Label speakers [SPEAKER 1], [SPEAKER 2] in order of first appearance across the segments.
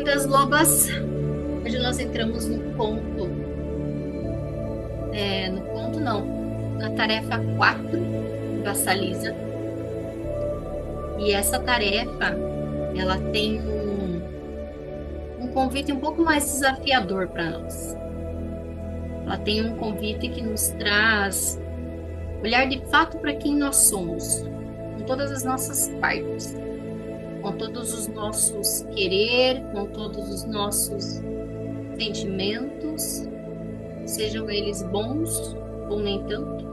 [SPEAKER 1] Queridas lobas, hoje nós entramos no conto, no conto não, na tarefa 4 Vassaliza. E essa tarefa, ela tem um convite um pouco mais desafiador para nós. Ela tem um convite que nos traz olhar de fato para quem nós somos, com todas as nossas partes, com todos os nossos querer, com todos os nossos sentimentos, sejam eles bons ou nem tanto,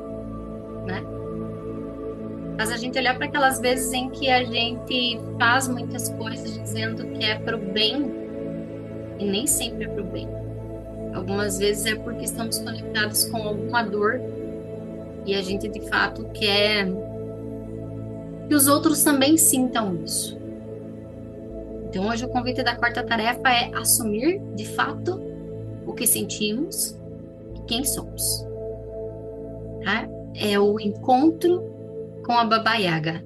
[SPEAKER 1] né? Mas a gente olhar para aquelas vezes em que a gente faz muitas coisas dizendo que é para o bem e nem sempre é para o bem. Algumas vezes é porque estamos conectados com alguma dor e a gente de fato quer que os outros também sintam isso. Então hoje o convite da quarta tarefa é assumir de fato o que sentimos e quem somos. Tá? É o encontro com a Baba Yaga.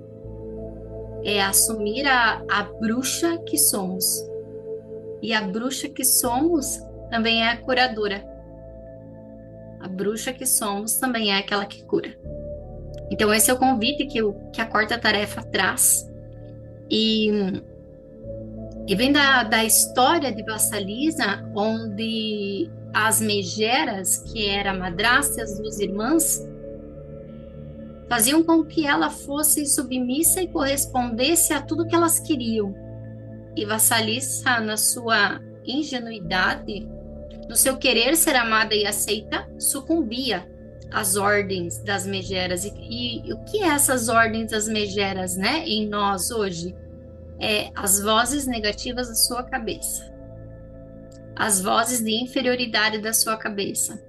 [SPEAKER 1] É assumir a bruxa que somos. E a bruxa que somos também é a curadora. A bruxa que somos também é aquela que cura. Então esse é o convite que a quarta tarefa traz. E vem da história de Vassalisa, onde as megeras, que era a madrasta e as duas irmãs, faziam com que ela fosse submissa e correspondesse a tudo que elas queriam. E Vassalissa, na sua ingenuidade, no seu querer ser amada e aceita, sucumbia às ordens das megeras. E o que é essas ordens das megeras, né, em nós hoje? É as vozes negativas da sua cabeça, as vozes de inferioridade da sua cabeça,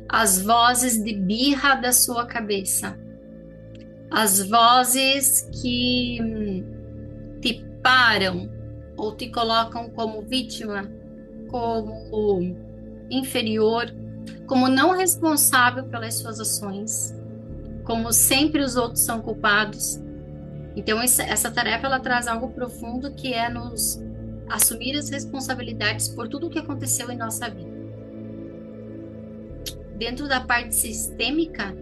[SPEAKER 1] as vozes de birra da sua cabeça, as vozes que te param ou te colocam como vítima, como inferior, como não responsável pelas suas ações, como sempre os outros são culpados. Então essa tarefa ela traz algo profundo que é nos assumir as responsabilidades por tudo o que aconteceu em nossa vida. Dentro da parte sistêmica,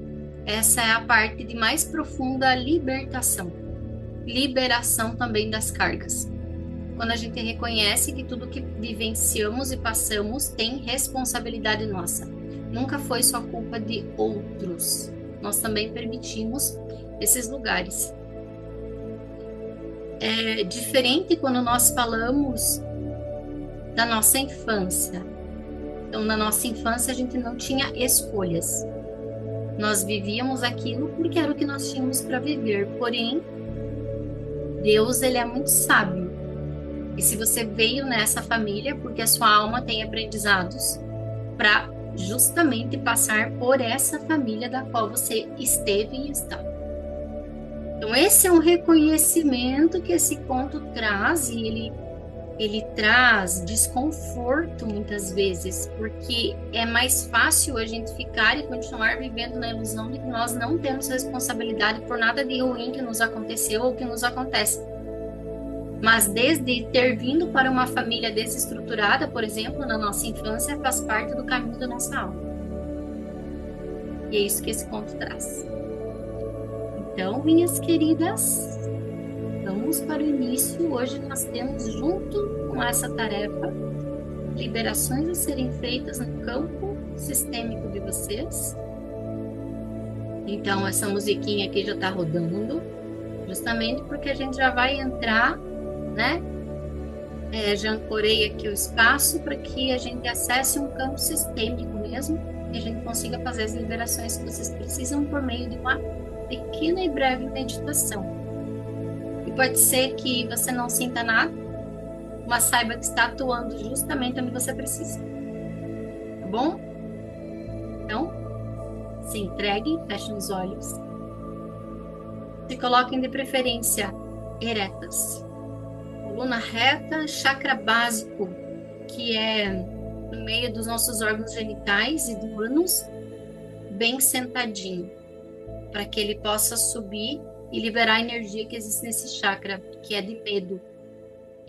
[SPEAKER 1] essa é a parte de mais profunda libertação. Liberação também das cargas. Quando a gente reconhece que tudo que vivenciamos e passamos tem responsabilidade nossa. Nunca foi só culpa de outros. Nós também permitimos esses lugares. É diferente quando nós falamos da nossa infância. Então, na nossa infância, a gente não tinha escolhas. Nós vivíamos aquilo porque era o que nós tínhamos para viver. Porém, Deus, ele é muito sábio. E se você veio nessa família, porque a sua alma tem aprendizados para justamente passar por essa família da qual você esteve e está. Então, esse é um reconhecimento que esse conto traz, e ele traz desconforto muitas vezes, porque é mais fácil a gente ficar e continuar vivendo na ilusão de que nós não temos responsabilidade por nada de ruim que nos aconteceu ou que nos acontece. Mas desde ter vindo para uma família desestruturada, por exemplo, na nossa infância, faz parte do caminho da nossa alma. E é isso que esse conto traz. Então, minhas queridas, vamos para o início. Hoje nós temos, junto com essa tarefa, liberações a serem feitas no campo sistêmico de vocês. Então, essa musiquinha aqui já está rodando, justamente porque a gente já vai entrar, né? Já ancorei aqui o espaço para que a gente acesse um campo sistêmico mesmo e a gente consiga fazer as liberações que vocês precisam por meio de uma pequena e breve meditação. E pode ser que você não sinta nada, mas saiba que está atuando justamente onde você precisa. Tá bom? Então, se entreguem, fechem os olhos. Se coloquem de preferência eretas. Coluna reta, chakra básico, que é no meio dos nossos órgãos genitais e do ânus, bem sentadinho, para que ele possa subir e liberar a energia que existe nesse chakra, que é de medo,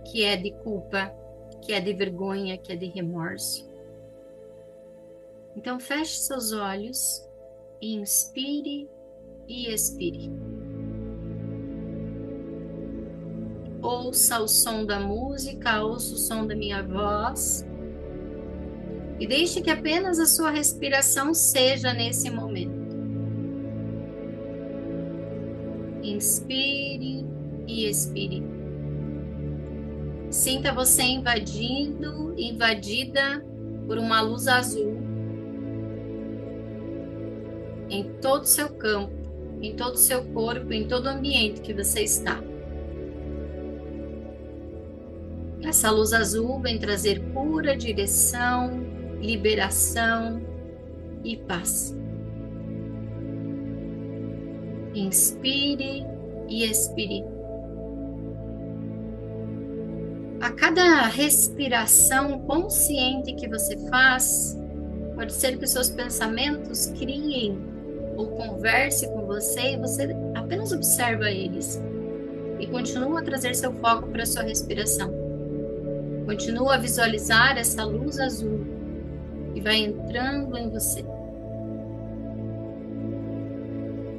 [SPEAKER 1] que é de culpa, que é de vergonha, que é de remorso. Então, feche seus olhos, inspire e expire. Ouça o som da música, ouça o som da minha voz e deixe que apenas a sua respiração seja nesse momento. Inspire e expire. Sinta você invadida por uma luz azul em todo o seu campo, em todo o seu corpo, em todo o ambiente que você está. Essa luz azul vem trazer pura direção, liberação e paz. Inspire e expire. A cada respiração consciente que você faz, pode ser que os seus pensamentos criem ou converse com você e você apenas observa eles e continua a trazer seu foco para a sua respiração. Continua a visualizar essa luz azul que vai entrando em você.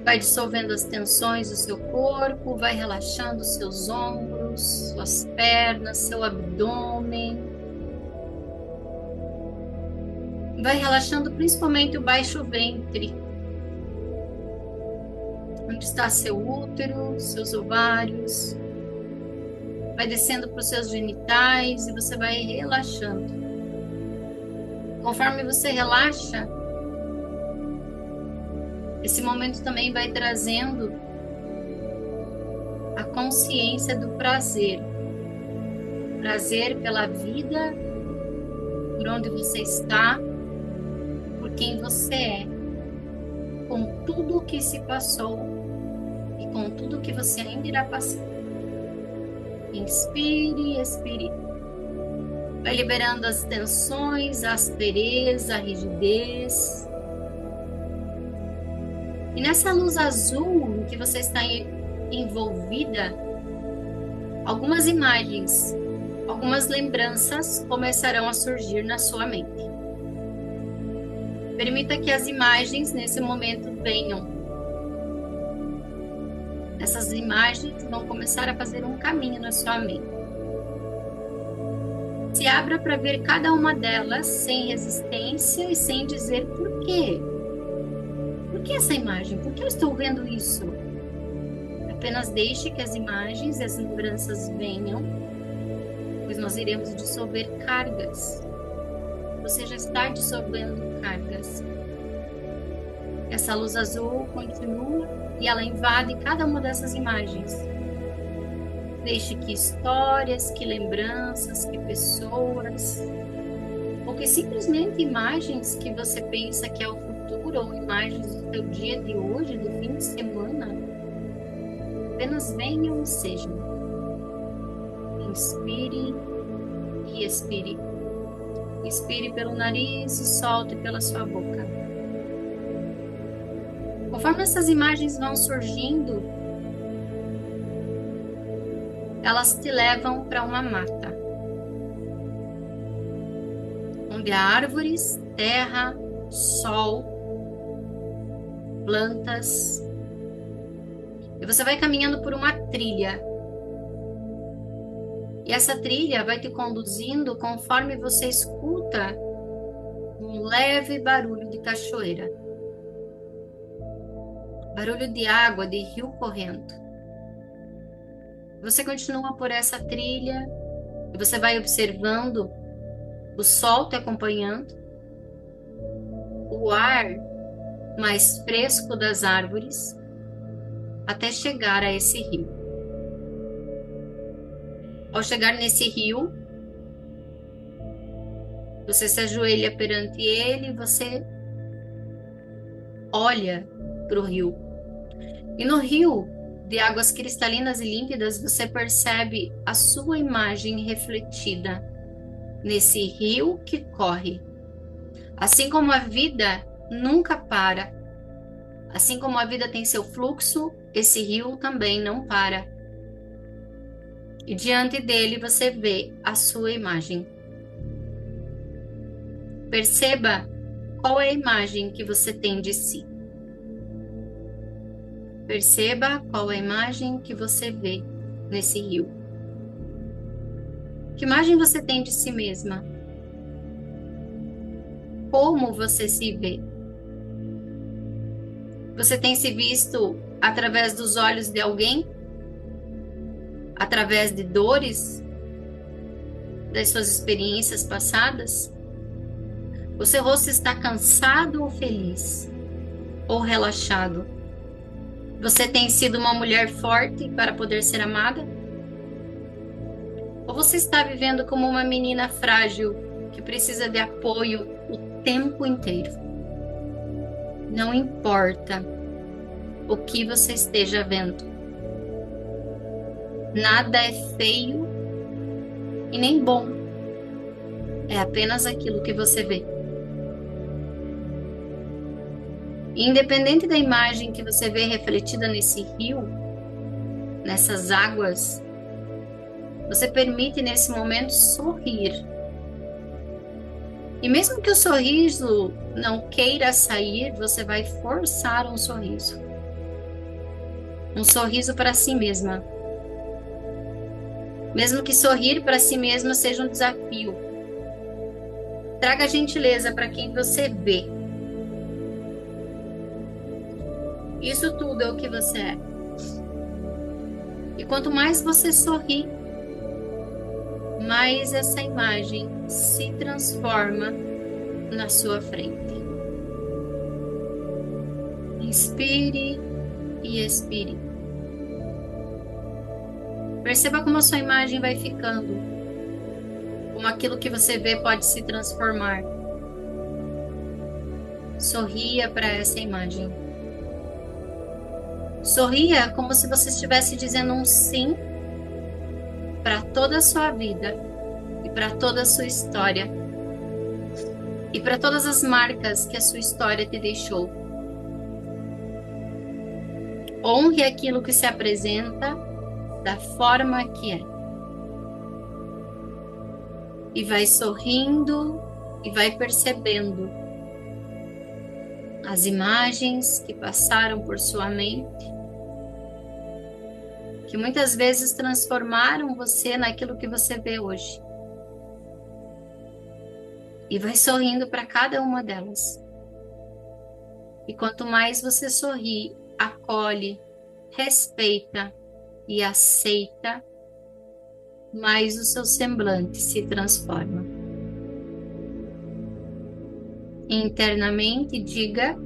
[SPEAKER 1] Vai dissolvendo as tensões do seu corpo, vai relaxando seus ombros, suas pernas, seu abdômen. Vai relaxando principalmente o baixo ventre, onde está seu útero, seus ovários. Vai descendo para os seus genitais e você vai relaxando. Conforme você relaxa, esse momento também vai trazendo a consciência do prazer. Prazer pela vida, por onde você está, por quem você é, com tudo o que se passou e com tudo o que você ainda irá passar. Inspire e expire. Vai liberando as tensões, a aspereza, a rigidez. E nessa luz azul em que você está envolvida, algumas imagens, algumas lembranças começarão a surgir na sua mente. Permita que as imagens nesse momento venham. Essas imagens vão começar a fazer um caminho na sua mente. Se abra para ver cada uma delas sem resistência e sem dizer por quê. Por que essa imagem? Por que eu estou vendo isso? Apenas deixe que as imagens e as lembranças venham, pois nós iremos dissolver cargas. Você já está dissolvendo cargas. Essa luz azul continua e ela invade cada uma dessas imagens. Deixe que histórias, que lembranças, que pessoas, ou que simplesmente imagens que você pensa que é o futuro, ou imagens do seu dia de hoje, do fim de semana, apenas venham e sejam. Inspire e expire. Inspire pelo nariz e solte pela sua boca. Conforme essas imagens vão surgindo, elas te levam para uma mata, onde há árvores, terra, sol, plantas. E você vai caminhando por uma trilha. E essa trilha vai te conduzindo conforme você escuta um leve barulho de cachoeira. Barulho de água, de rio correndo. Você continua por essa trilha e você vai observando o sol te acompanhando, o ar mais fresco das árvores, até chegar a esse rio. Ao chegar nesse rio, você se ajoelha perante ele e você olha para o rio. E no rio, de águas cristalinas e límpidas, você percebe a sua imagem refletida nesse rio que corre. Assim como a vida nunca para, assim como a vida tem seu fluxo, esse rio também não para. E diante dele você vê a sua imagem. Perceba qual é a imagem que você tem de si. Perceba qual é a imagem que você vê nesse rio. Que imagem você tem de si mesma? Como você se vê? Você tem se visto através dos olhos de alguém? Através de dores? Das suas experiências passadas? O seu rosto está cansado ou feliz? Ou relaxado? Você tem sido uma mulher forte para poder ser amada? Ou você está vivendo como uma menina frágil que precisa de apoio o tempo inteiro? Não importa o que você esteja vendo. Nada é feio e nem bom. É apenas aquilo que você vê. Independente da imagem que você vê refletida nesse rio, nessas águas, você permite nesse momento sorrir. E mesmo que o sorriso não queira sair, você vai forçar um sorriso. Um sorriso para si mesma. Mesmo que sorrir para si mesma seja um desafio. Traga gentileza para quem você vê. Isso tudo é o que você é. E quanto mais você sorri, mais essa imagem se transforma na sua frente. Inspire e expire. Perceba como a sua imagem vai ficando, como aquilo que você vê pode se transformar. Sorria para essa imagem. Sorria como se você estivesse dizendo um sim para toda a sua vida e para toda a sua história e para todas as marcas que a sua história te deixou. Honre aquilo que se apresenta da forma que é. E vai sorrindo e vai percebendo as imagens que passaram por sua mente, que muitas vezes transformaram você naquilo que você vê hoje. E vai sorrindo para cada uma delas. E quanto mais você sorri, acolhe, respeita e aceita, mais o seu semblante se transforma. Internamente diga: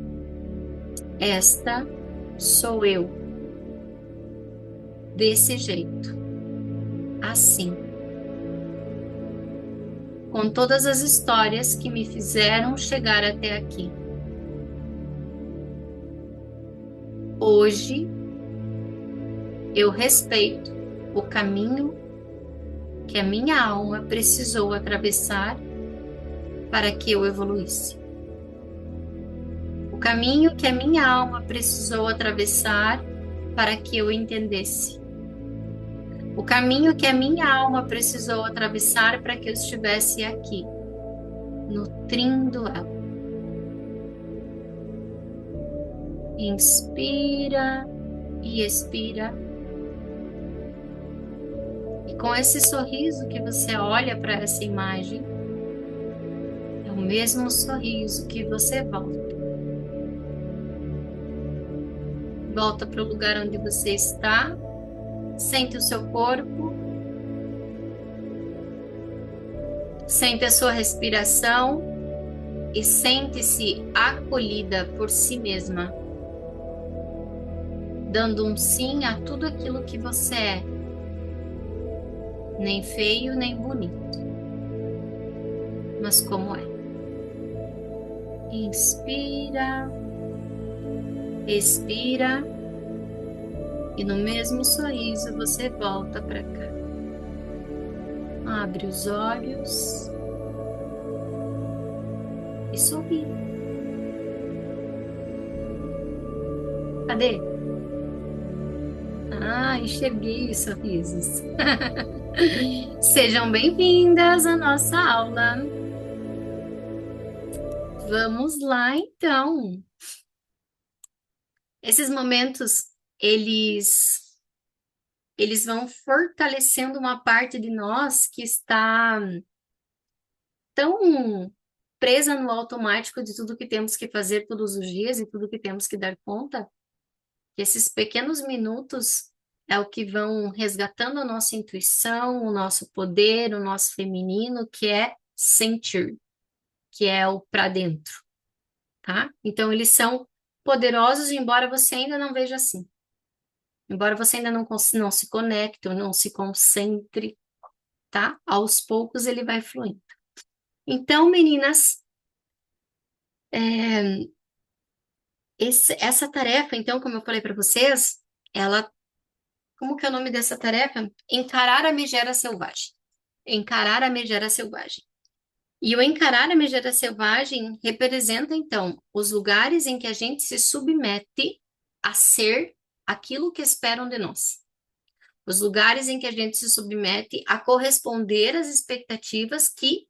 [SPEAKER 1] esta sou eu. Desse jeito. Assim. Com todas as histórias que me fizeram chegar até aqui. Hoje, eu respeito o caminho que a minha alma precisou atravessar para que eu evoluísse. O caminho que a minha alma precisou atravessar para que eu entendesse. O caminho que a minha alma precisou atravessar para que eu estivesse aqui, nutrindo ela. Inspira e expira. E com esse sorriso que você olha para essa imagem, é o mesmo sorriso que você volta. Volta para o lugar onde você está. Sente o seu corpo. Sente a sua respiração. E sente-se acolhida por si mesma. Dando um sim a tudo aquilo que você é. Nem feio, nem bonito. Mas como é. Inspira. Expira. E no mesmo sorriso você volta para cá. Abre os olhos. E sorri. Cadê? Ah, enxerguei os sorrisos. Sejam bem-vindas à nossa aula. Vamos lá, então. Esses momentos, eles vão fortalecendo uma parte de nós que está tão presa no automático de tudo que temos que fazer todos os dias e tudo que temos que dar conta, que esses pequenos minutos é o que vão resgatando a nossa intuição, o nosso poder, o nosso feminino, que é sentir, que é o para dentro, tá? Então eles são poderosos, embora você ainda não veja assim. Embora você ainda não se conecte ou não se concentre, tá? Aos poucos ele vai fluindo. Então, meninas, é, essa tarefa, então, como eu falei para vocês, ela, como que é o nome dessa tarefa? Encarar a megera selvagem. Encarar a megera selvagem. E o encarar a megera selvagem representa, então, os lugares em que a gente se submete a ser aquilo que esperam de nós. Os lugares em que a gente se submete a corresponder às expectativas que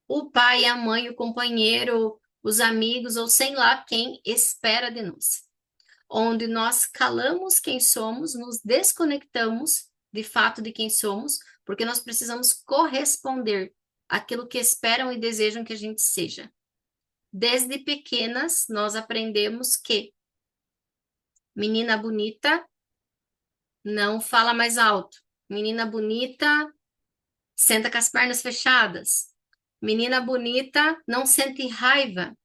[SPEAKER 1] o pai, a mãe, o companheiro, os amigos ou sei lá quem espera de nós. Onde nós calamos quem somos, nos desconectamos de fato de quem somos, porque nós precisamos corresponder àquilo que esperam e desejam que a gente seja. Desde pequenas, nós aprendemos que menina bonita não fala mais alto. Menina bonita senta com as pernas fechadas. Menina bonita não sente raiva.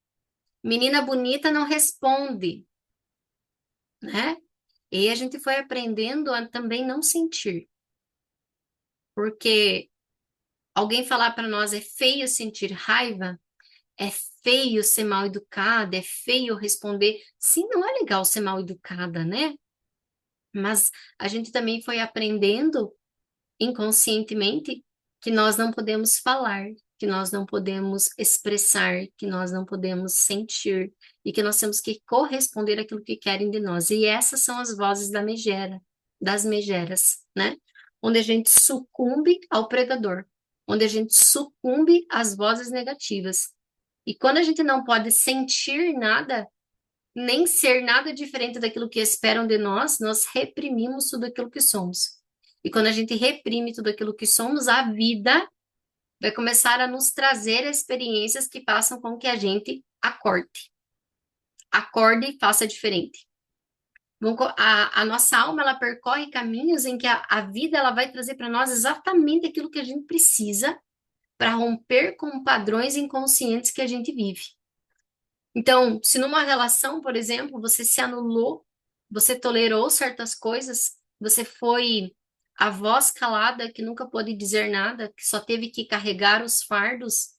[SPEAKER 1] Menina bonita não responde, né? E a gente foi aprendendo a também não sentir. Porque alguém falar para nós é feio sentir raiva, é feio ser mal educada, é feio responder. Sim, não é legal ser mal educada, né? Mas a gente também foi aprendendo inconscientemente que nós não podemos falar, que nós não podemos expressar, que nós não podemos sentir e que nós temos que corresponder àquilo que querem de nós. E essas são as vozes da megera, das megeras, né? Onde a gente sucumbe ao predador, onde a gente sucumbe às vozes negativas. E quando a gente não pode sentir nada, nem ser nada diferente daquilo que esperam de nós, nós reprimimos tudo aquilo que somos. E quando a gente reprime tudo aquilo que somos, a vida vai começar a nos trazer experiências que passam com que a gente acorde. Acorde e faça diferente. A nossa alma, ela percorre caminhos em que a vida ela vai trazer para nós exatamente aquilo que a gente precisa para romper com padrões inconscientes que a gente vive. Então, se numa relação, por exemplo, você se anulou, você tolerou certas coisas, você foi a voz calada que nunca pôde dizer nada, que só teve que carregar os fardos,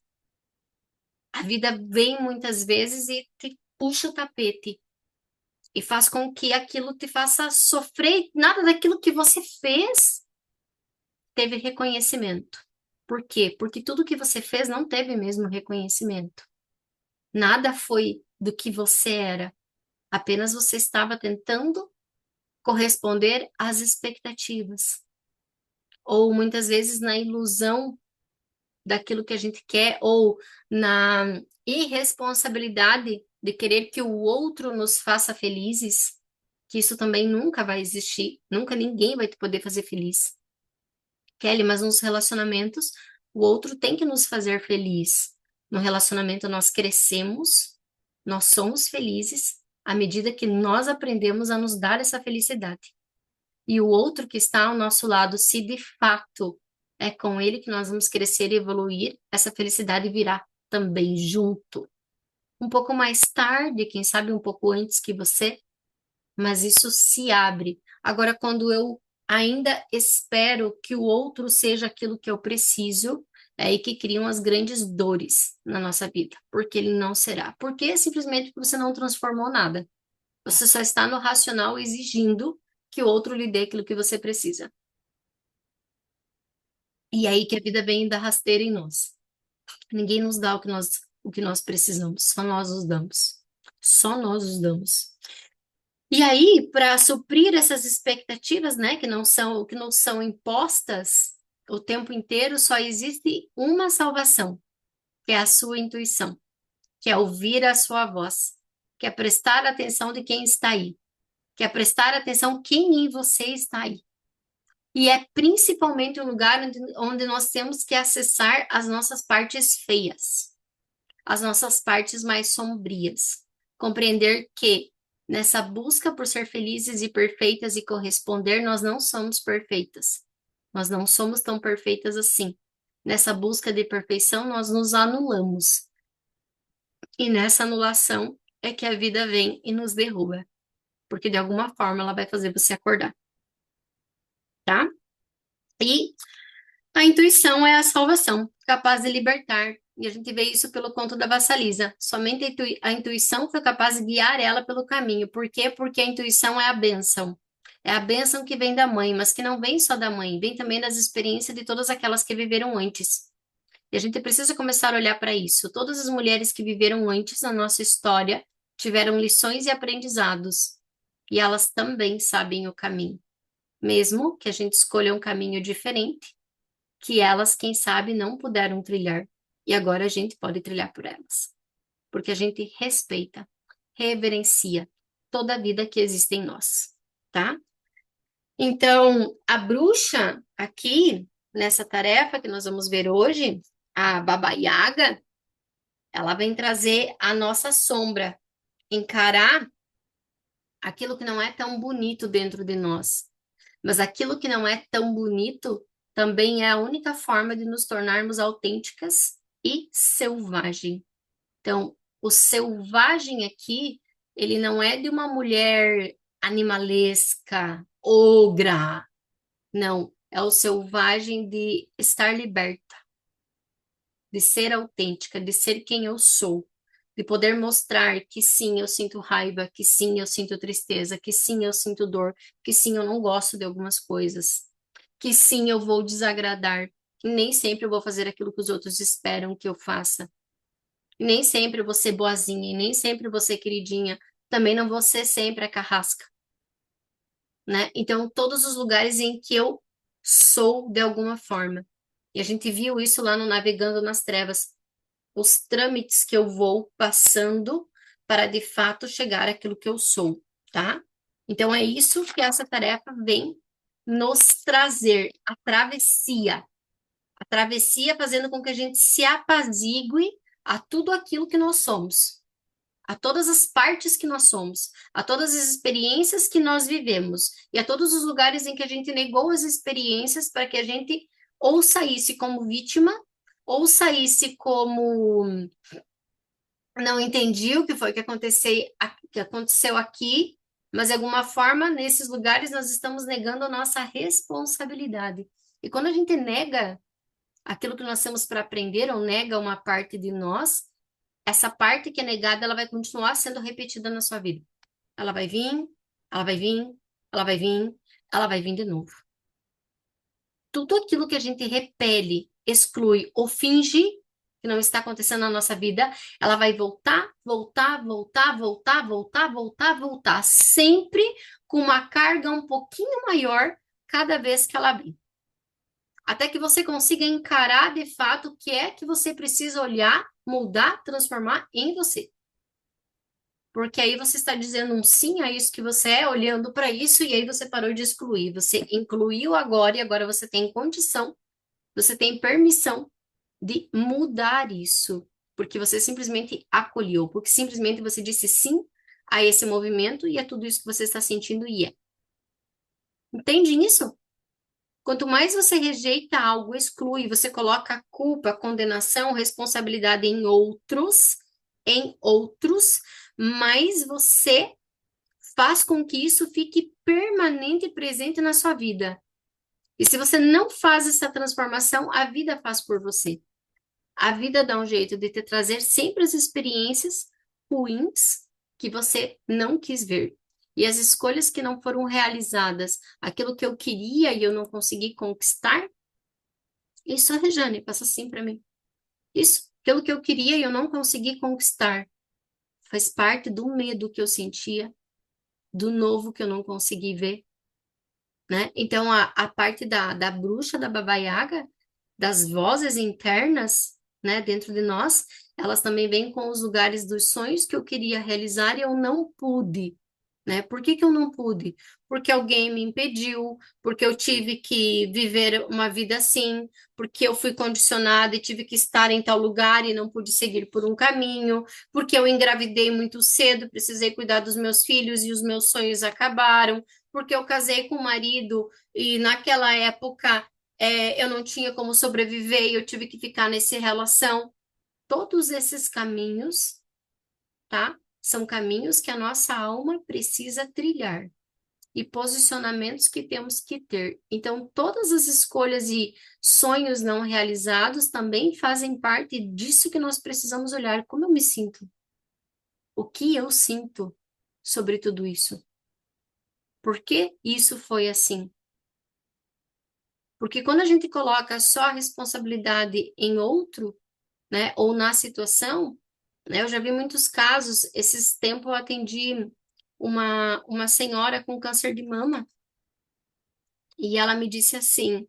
[SPEAKER 1] a vida vem muitas vezes e te puxa o tapete e faz com que aquilo te faça sofrer. Nada daquilo que você fez teve reconhecimento. Por quê? Porque tudo que você fez não teve mesmo reconhecimento. Nada foi do que você era. Apenas você estava tentando corresponder às expectativas. Ou muitas vezes na ilusão daquilo que a gente quer, ou na irresponsabilidade de querer que o outro nos faça felizes, que isso também nunca vai existir, nunca ninguém vai poder fazer feliz. Kelly, mas nos relacionamentos, o outro tem que nos fazer feliz. No relacionamento, nós crescemos, nós somos felizes à medida que nós aprendemos a nos dar essa felicidade. E o outro que está ao nosso lado, se de fato é com ele que nós vamos crescer e evoluir, essa felicidade virá também junto. Um pouco mais tarde, quem sabe um pouco antes que você, mas isso se abre. Agora, quando eu ainda espero que o outro seja aquilo que eu preciso, é aí que criam as grandes dores na nossa vida, porque ele não será. Porque simplesmente você não transformou nada. Você só está no racional exigindo que o outro lhe dê aquilo que você precisa. E aí que a vida vem dar rasteira em nós. Ninguém nos dá o que nós precisamos, só nós os damos. Só nós os damos. E aí, para suprir essas expectativas, né, que não são impostas o tempo inteiro, só existe uma salvação, que é a sua intuição, que é ouvir a sua voz, que é prestar atenção de quem está aí, que é prestar atenção quem em você está aí. E é principalmente um lugar onde nós temos que acessar as nossas partes feias, as nossas partes mais sombrias. Compreender que nessa busca por ser felizes e perfeitas e corresponder, nós não somos perfeitas. Nós não somos tão perfeitas assim. Nessa busca de perfeição, nós nos anulamos. E nessa anulação é que a vida vem e nos derruba. Porque de alguma forma ela vai fazer você acordar, tá? E a intuição é a salvação, capaz de libertar. E a gente vê isso pelo conto da Vassalisa. Somente a intuição foi capaz de guiar ela pelo caminho. Por quê? Porque a intuição é a bênção. É a bênção que vem da mãe, mas que não vem só da mãe, vem também das experiências de todas aquelas que viveram antes. E a gente precisa começar a olhar para isso. Todas as mulheres que viveram antes na nossa história tiveram lições e aprendizados. E elas também sabem o caminho. Mesmo que a gente escolha um caminho diferente, que elas, quem sabe, não puderam trilhar. E agora a gente pode trilhar por elas. Porque a gente respeita, reverencia toda a vida que existe em nós, tá? Então, a bruxa aqui, nessa tarefa que nós vamos ver hoje, a Baba Yaga, ela vem trazer a nossa sombra, encarar aquilo que não é tão bonito dentro de nós. Mas aquilo que não é tão bonito também é a única forma de nos tornarmos autênticas e selvagem. Então, o selvagem aqui, ele não é de uma mulher animalesca, ogra. Não, é o selvagem de estar liberta, de ser autêntica, de ser quem eu sou, de poder mostrar que sim, eu sinto raiva, que sim, eu sinto tristeza, que sim, eu sinto dor, que sim, eu não gosto de algumas coisas, que sim, eu vou desagradar, que nem sempre eu vou fazer aquilo que os outros esperam que eu faça. E nem sempre eu vou ser boazinha, e nem sempre eu vou ser queridinha, também não vou ser sempre a carrasca, né? Então, todos os lugares em que eu sou de alguma forma. E a gente viu isso lá no Navegando nas Trevas, os trâmites que eu vou passando para de fato chegar àquilo que eu sou, tá? Então é isso que essa tarefa vem nos trazer, a travessia fazendo com que a gente se apazigue a tudo aquilo que nós somos, a todas as partes que nós somos, a todas as experiências que nós vivemos e a todos os lugares em que a gente negou as experiências para que a gente ou saísse como vítima ou saísse como não entendi o que foi que aconteceu aqui, mas de alguma forma, nesses lugares, nós estamos negando a nossa responsabilidade. E quando a gente nega aquilo que nós temos para aprender, ou nega uma parte de nós, essa parte que é negada, ela vai continuar sendo repetida na sua vida. Ela vai vir, ela vai vir, ela vai vir, ela vai vir de novo. Tudo aquilo que a gente repele, exclui ou finge que não está acontecendo na nossa vida, ela vai voltar, voltar, voltar, voltar, voltar, voltar, voltar, sempre com uma carga um pouquinho maior cada vez que ela vem. Até que você consiga encarar de fato o que é que você precisa olhar, mudar, transformar em você. Porque aí você está dizendo um sim a isso que você é, olhando para isso, e aí você parou de excluir. Você incluiu agora e agora você tem condição, você tem permissão de mudar isso, porque você simplesmente acolheu, porque simplesmente você disse sim a esse movimento e é tudo isso que você está sentindo e é. Entende isso? Quanto mais você rejeita algo, exclui, você coloca a culpa, a condenação, responsabilidade em outros, mais você faz com que isso fique permanente e presente na sua vida. E se você não faz essa transformação, a vida faz por você. A vida dá um jeito de te trazer sempre as experiências ruins que você não quis ver. E as escolhas que não foram realizadas, aquilo que eu queria e eu não consegui conquistar, isso, a Rejane, passa assim para mim. Isso, aquilo que eu queria e eu não consegui conquistar, faz parte do medo que eu sentia, do novo que eu não consegui ver, né? Então, a parte da bruxa, da Baba Yaga, das vozes internas, né, dentro de nós, elas também vêm com os lugares dos sonhos que eu queria realizar e eu não pude, né? Por que que eu não pude? Porque alguém me impediu, porque eu tive que viver uma vida assim, porque eu fui condicionada e tive que estar em tal lugar e não pude seguir por um caminho, porque eu engravidei muito cedo, precisei cuidar dos meus filhos e os meus sonhos acabaram, porque eu casei com um marido e naquela época eu não tinha como sobreviver e eu tive que ficar nessa relação. Todos esses caminhos, tá? São caminhos que a nossa alma precisa trilhar e posicionamentos que temos que ter. Então, todas as escolhas e sonhos não realizados também fazem parte disso que nós precisamos olhar. Como eu me sinto? O que eu sinto sobre tudo isso? Por que isso foi assim? Porque quando a gente coloca só a responsabilidade em outro, né, ou na situação, né, eu já vi muitos casos. Esses tempos eu atendi uma senhora com câncer de mama e ela me disse assim,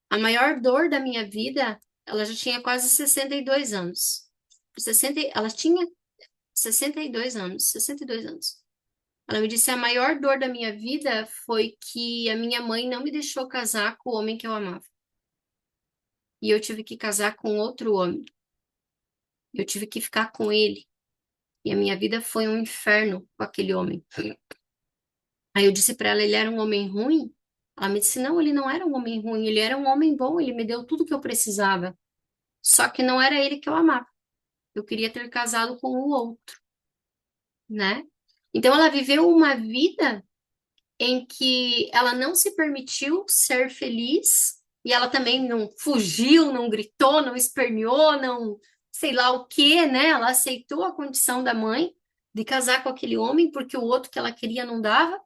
[SPEAKER 1] a maior dor da minha vida, ela já tinha quase 62 anos. 60, ela tinha 62 anos, 62 anos. Ela me disse, a maior dor da minha vida foi que a minha mãe não me deixou casar com o homem que eu amava. E eu tive que casar com outro homem. Eu tive que ficar com ele. E a minha vida foi um inferno com aquele homem. Aí eu disse para ela, ele era um homem ruim? Ela me disse, não, ele não era um homem ruim, ele era um homem bom, ele me deu tudo que eu precisava. Só que não era ele que eu amava. Eu queria ter casado com o outro, né? Então ela viveu uma vida em que ela não se permitiu ser feliz e ela também não fugiu, não gritou, não esperneou, não sei lá o quê, né? Ela aceitou a condição da mãe de casar com aquele homem porque o outro que ela queria não dava,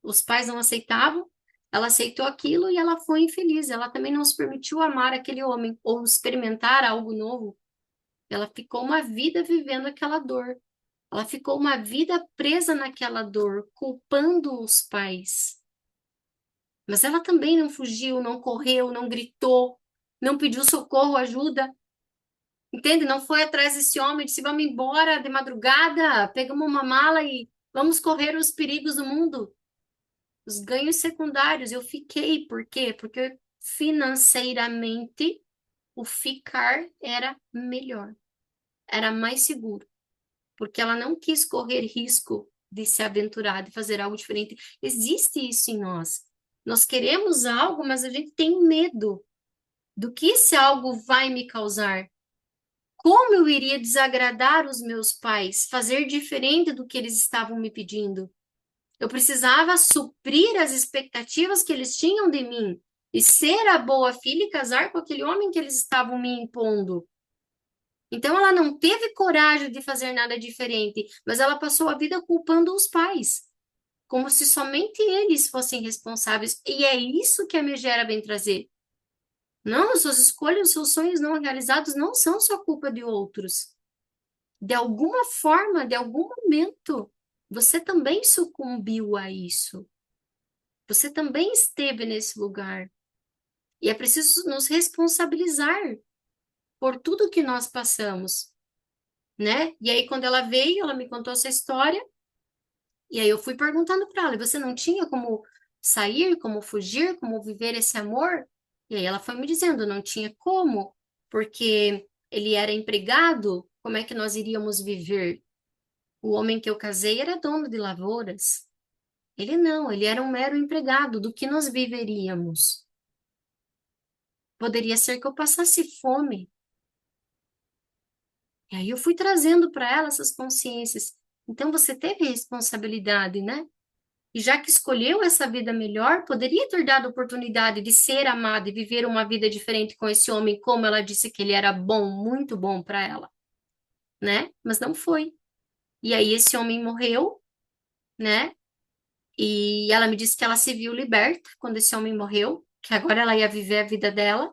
[SPEAKER 1] os pais não aceitavam. Ela aceitou aquilo e ela foi infeliz. Ela também não se permitiu amar aquele homem ou experimentar algo novo. Ela ficou uma vida vivendo aquela dor. Ela ficou uma vida presa naquela dor, culpando os pais. Mas ela também não fugiu, não correu, não gritou, não pediu socorro, ajuda. Entende? Não foi atrás desse homem, disse: vamos embora de madrugada, pegamos uma mala e vamos correr os perigos do mundo. Os ganhos secundários. Eu fiquei, por quê? Porque financeiramente o ficar era melhor, era mais seguro. Porque ela não quis correr risco de se aventurar, de fazer algo diferente. Existe isso em nós. Nós queremos algo, mas a gente tem medo do que esse algo vai me causar. Como eu iria desagradar os meus pais, fazer diferente do que eles estavam me pedindo? Eu precisava suprir as expectativas que eles tinham de mim e ser a boa filha e casar com aquele homem que eles estavam me impondo. Então ela não teve coragem de fazer nada diferente, mas ela passou a vida culpando os pais, como se somente eles fossem responsáveis. E é isso que a Megera vem trazer. Não, suas escolhas, seus sonhos não realizados não são só culpa de outros. De alguma forma, de algum momento, você também sucumbiu a isso. Você também esteve nesse lugar. E é preciso nos responsabilizar por tudo que nós passamos, né? E aí, quando ela veio, ela me contou essa história. E aí eu fui perguntando para ela, você não tinha como sair, como fugir, como viver esse amor? E aí ela foi me dizendo, não tinha como, porque ele era empregado, como é que nós iríamos viver? O homem que eu casei era dono de lavouras. Ele não, ele era um mero empregado, do que nós viveríamos? Poderia ser que eu passasse fome. E aí eu fui trazendo para ela essas consciências. Então você teve responsabilidade, né? E já que escolheu essa vida melhor, poderia ter dado a oportunidade de ser amada e viver uma vida diferente com esse homem, como ela disse que ele era bom, muito bom para ela, né? Mas não foi. E aí esse homem morreu, né? E ela me disse que ela se viu liberta quando esse homem morreu, que agora ela ia viver a vida dela,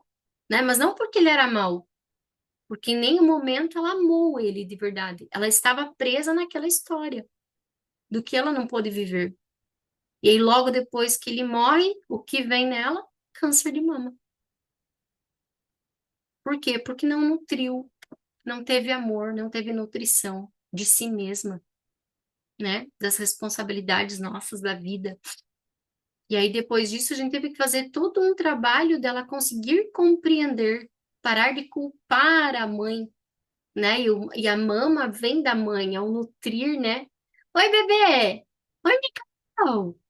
[SPEAKER 1] né? Mas não porque ele era mau, porque em nenhum momento ela amou ele de verdade. Ela estava presa naquela história do que ela não pôde viver. E aí, logo depois que ele morre, o que vem nela? Câncer de mama. Por quê? Porque não nutriu, não teve amor, não teve nutrição de si mesma, né? Das responsabilidades nossas da vida. E aí, depois disso, a gente teve que fazer todo um trabalho dela conseguir compreender, parar de culpar a mãe, né? E a mama vem da mãe, ao nutrir, né? Oi, bebê! Oi, Mikael!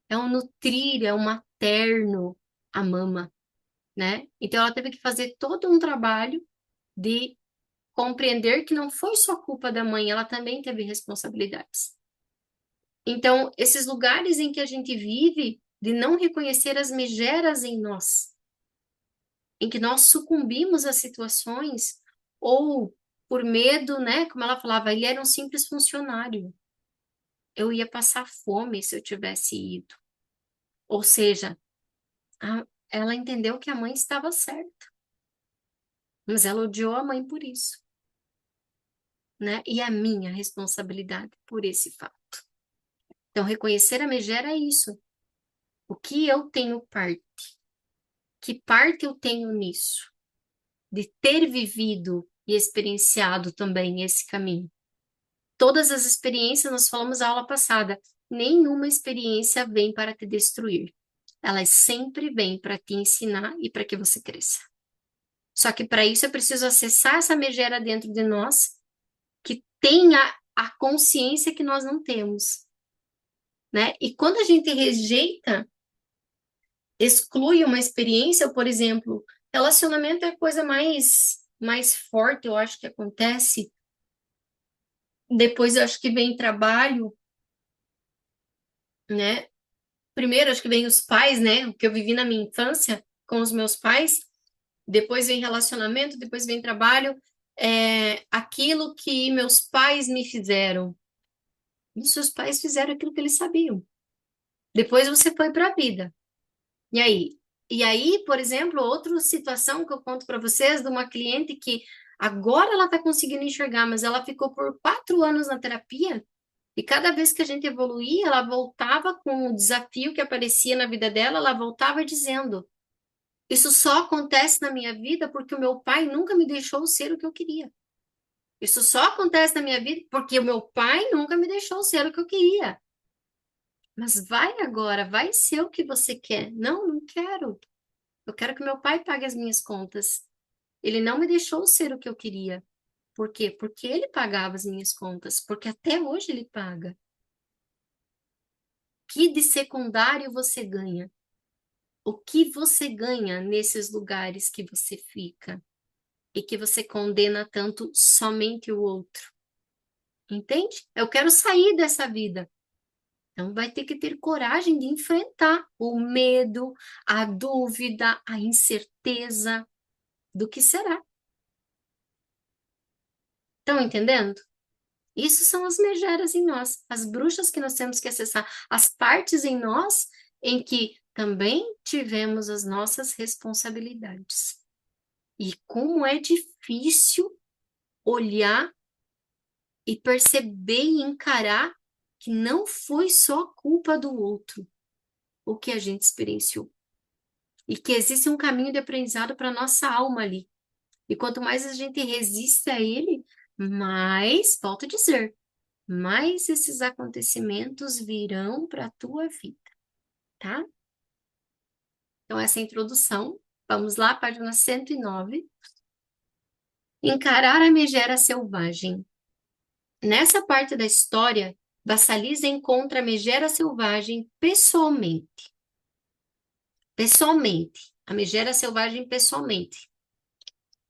[SPEAKER 1] É um nutrir, é um materno, a mama, né? Então, ela teve que fazer todo um trabalho de compreender que não foi só culpa da mãe, ela também teve responsabilidades. Então, esses lugares em que a gente vive, de não reconhecer as megeras em nós, em que nós sucumbimos a situações, ou por medo, né? Como ela falava, ele era um simples funcionário. Eu ia passar fome se eu tivesse ido. Ou seja, ela entendeu que a mãe estava certa, mas ela odiou a mãe por isso, né? E a minha responsabilidade por esse fato. Então, reconhecer a megera é isso. O que eu tenho parte? Que parte eu tenho nisso? De ter vivido e experienciado também esse caminho. Todas as experiências, nós falamos na aula passada, nenhuma experiência vem para te destruir. Elas sempre vêm para te ensinar e para que você cresça. Só que para isso eu preciso acessar essa megera dentro de nós, que tenha a consciência que nós não temos, né? E quando a gente rejeita, exclui uma experiência, por exemplo, relacionamento é a coisa mais forte, eu acho que acontece. Depois eu acho que vem trabalho, né? Primeiro acho que vem os pais, né? O que eu vivi na minha infância com os meus pais. Depois vem relacionamento, depois vem trabalho. Aquilo que meus pais me fizeram. E seus pais fizeram aquilo que eles sabiam. Depois você foi para a vida. E aí? E aí, por exemplo, outra situação que eu conto para vocês de uma cliente que agora ela está conseguindo enxergar, mas ela ficou por 4 anos na terapia e cada vez que a gente evoluía, ela voltava com o desafio que aparecia na vida dela, ela voltava dizendo: Isso só acontece na minha vida porque o meu pai nunca me deixou ser o que eu queria. Isso só acontece na minha vida porque o meu pai nunca me deixou ser o que eu queria. Mas vai agora, vai ser o que você quer. Não, não quero. Eu quero que meu pai pague as minhas contas. Ele não me deixou ser o que eu queria. Por quê? Porque ele pagava as minhas contas. Porque até hoje ele paga. Que de secundário você ganha? O que você ganha nesses lugares que você fica e que você condena tanto somente o outro? Entende? Eu quero sair dessa vida. Então vai ter que ter coragem de enfrentar o medo, a dúvida, a incerteza do que será. Estão entendendo? Isso são as megeras em nós, as bruxas que nós temos que acessar, as partes em nós em que também tivemos as nossas responsabilidades. E como é difícil olhar e perceber e encarar que não foi só culpa do outro o que a gente experienciou. E que existe um caminho de aprendizado para nossa alma ali. E quanto mais a gente resiste a ele, mais, volto a dizer, mais esses acontecimentos virão para a tua vida, tá? Então, essa é a introdução. Vamos lá, página 109. Encarar a megera selvagem. Nessa parte da história, Vassalisa encontra a megera selvagem pessoalmente. Pessoalmente. A megera selvagem pessoalmente.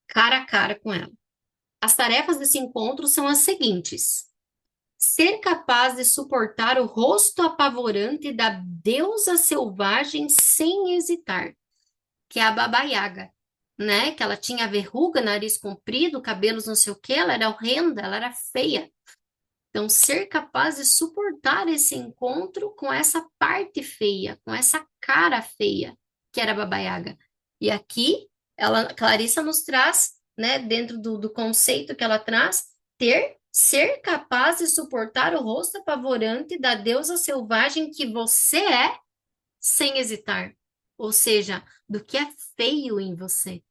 [SPEAKER 1] Cara a cara com ela. As tarefas desse encontro são as seguintes: ser capaz de suportar o rosto apavorante da deusa selvagem sem hesitar, que é a Baba Yaga, né? Que ela tinha verruga, nariz comprido, cabelos não sei o quê, ela era horrenda, ela era feia. Então, ser capaz de suportar esse encontro com essa parte feia, com essa cara feia, que era a Baba Yaga. E aqui, Clarissa nos traz né, dentro do conceito que ela traz, ser capaz de suportar o rosto apavorante da deusa selvagem que você é, sem hesitar. Ou seja, do que é feio em você,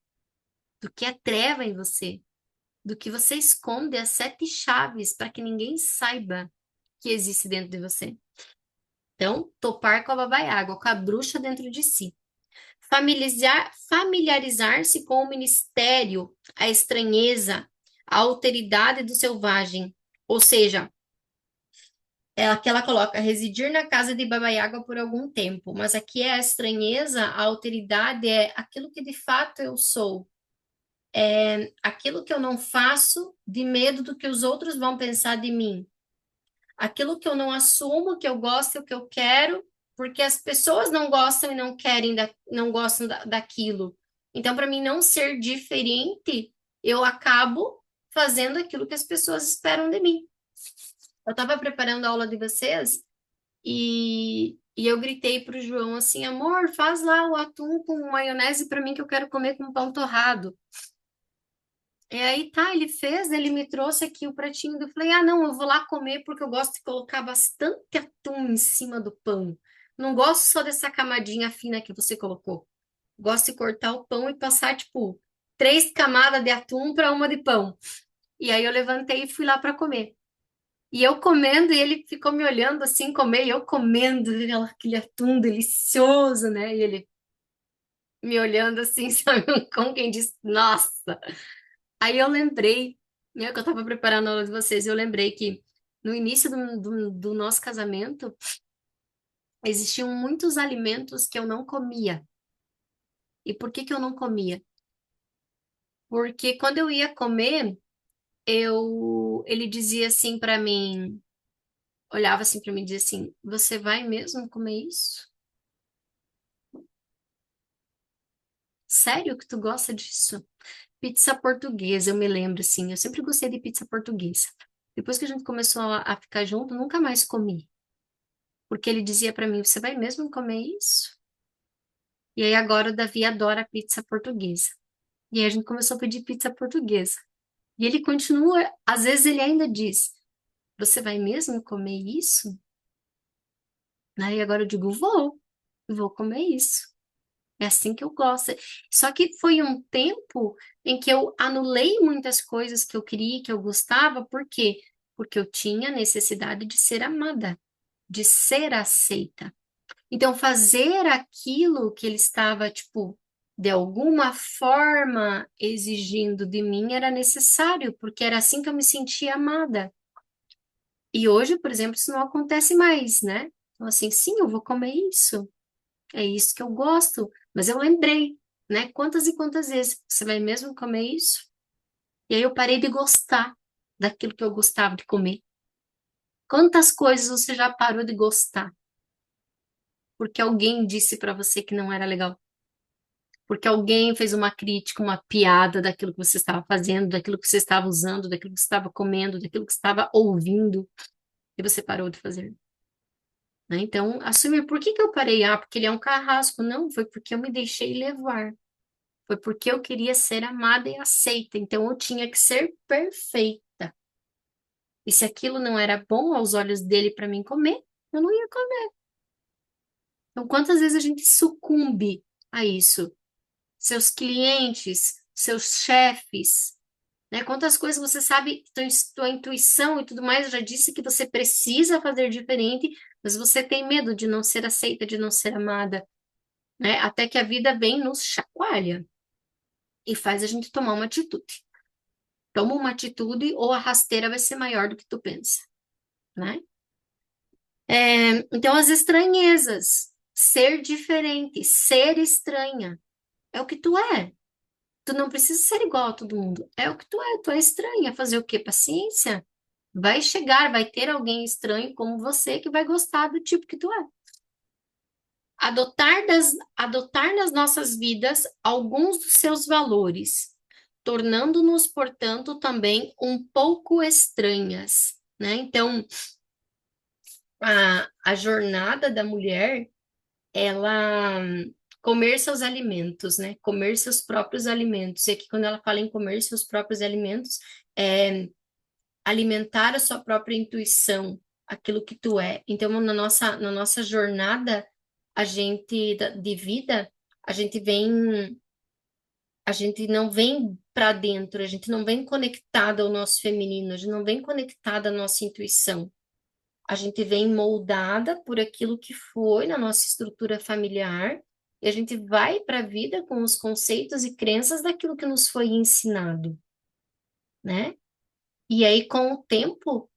[SPEAKER 1] do que é treva em você, do que você esconde as sete chaves para que ninguém saiba que existe dentro de você. Então, topar com a babaiágua, com a bruxa dentro de si. Familiarizar-se com o ministério, a estranheza, a alteridade do selvagem. Ou seja, é que ela coloca residir na casa de Baba Yaga por algum tempo, mas aqui é a estranheza, a alteridade é aquilo que de fato eu sou, é aquilo que eu não faço de medo do que os outros vão pensar de mim, aquilo que eu não assumo, que eu gosto e o que eu quero, porque as pessoas não gostam e não querem, não gostam daquilo. Então, para mim não ser diferente, eu acabo fazendo aquilo que as pessoas esperam de mim. Eu estava preparando a aula de vocês e eu gritei pro João assim, amor, faz lá o atum com maionese para mim que eu quero comer com pão torrado. E aí tá, ele fez, ele me trouxe aqui o pratinho, eu falei, ah, não, eu vou lá comer porque eu gosto de colocar bastante atum em cima do pão. Não gosto só dessa camadinha fina que você colocou. Gosto de cortar o pão e passar, tipo, três camadas de atum para uma de pão. E aí eu levantei e fui lá para comer. E eu comendo, e ele ficou me olhando assim, comer, e eu comendo aquele atum delicioso, né? E ele me olhando assim, sabe, como quem diz, nossa. Aí eu lembrei, né, que eu tava preparando a aula de vocês, e eu lembrei que no início do nosso casamento, existiam muitos alimentos que eu não comia. E por que que eu não comia? Porque quando eu ia comer, ele dizia assim para mim, olhava assim para mim e dizia assim: "Você vai mesmo comer isso? Sério que tu gosta disso?" Pizza portuguesa, eu me lembro assim, eu sempre gostei de pizza portuguesa. Depois que a gente começou a ficar junto, nunca mais comi, porque ele dizia para mim: "Você vai mesmo comer isso?" E aí agora o Davi adora pizza portuguesa. E aí a gente começou a pedir pizza portuguesa. E ele continua, às vezes ele ainda diz: "Você vai mesmo comer isso?" Aí agora eu digo: vou comer isso. É assim que eu gosto. Só que foi um tempo em que eu anulei muitas coisas que eu queria, que eu gostava, por quê? Porque eu tinha necessidade de ser amada, de ser aceita. Então, fazer aquilo que ele estava, tipo, de alguma forma exigindo de mim era necessário, porque era assim que eu me sentia amada. E hoje, por exemplo, isso não acontece mais, né? Então, assim, sim, eu vou comer isso. É isso que eu gosto. Mas eu lembrei, né? Quantas e quantas vezes você vai mesmo comer isso? E aí eu parei de gostar daquilo que eu gostava de comer. Quantas coisas você já parou de gostar porque alguém disse para você que não era legal? Porque alguém fez uma crítica, uma piada daquilo que você estava fazendo, daquilo que você estava usando, daquilo que você estava comendo, daquilo que você estava ouvindo, e você parou de fazer, né? Então, assumir, por que que eu parei? Ah, porque ele é um carrasco. Não, foi porque eu me deixei levar. Foi porque eu queria ser amada e aceita. Então, eu tinha que ser perfeita. E se aquilo não era bom aos olhos dele para mim comer, eu não ia comer. Então, quantas vezes a gente sucumbe a isso? Seus clientes, seus chefes, né? Quantas coisas você sabe, tua intuição e tudo mais já disse que você precisa fazer diferente, mas você tem medo de não ser aceita, de não ser amada, né? Até que a vida vem e nos chacoalha e faz a gente tomar uma atitude. Toma uma atitude ou a rasteira vai ser maior do que tu pensa, né? Então, as estranhezas, ser diferente, ser estranha, é o que tu é. Tu não precisa ser igual a todo mundo. É o que tu é estranha. Fazer o quê? Paciência. Vai chegar, vai ter alguém estranho como você que vai gostar do tipo que tu é. Adotar nas nossas vidas alguns dos seus valores, tornando-nos, portanto, também um pouco estranhas, né? Então, a jornada da mulher, ela comer seus alimentos, né? Comer seus próprios alimentos. E aqui, quando ela fala em comer seus próprios alimentos, é alimentar a sua própria intuição, aquilo que tu é. Então, na nossa jornada, de vida, a gente vem, a gente não vem para dentro, a gente não vem conectada ao nosso feminino, a gente não vem conectada à nossa intuição. A gente vem moldada por aquilo que foi na nossa estrutura familiar, e a gente vai para a vida com os conceitos e crenças daquilo que nos foi ensinado, né? E aí, com o tempo,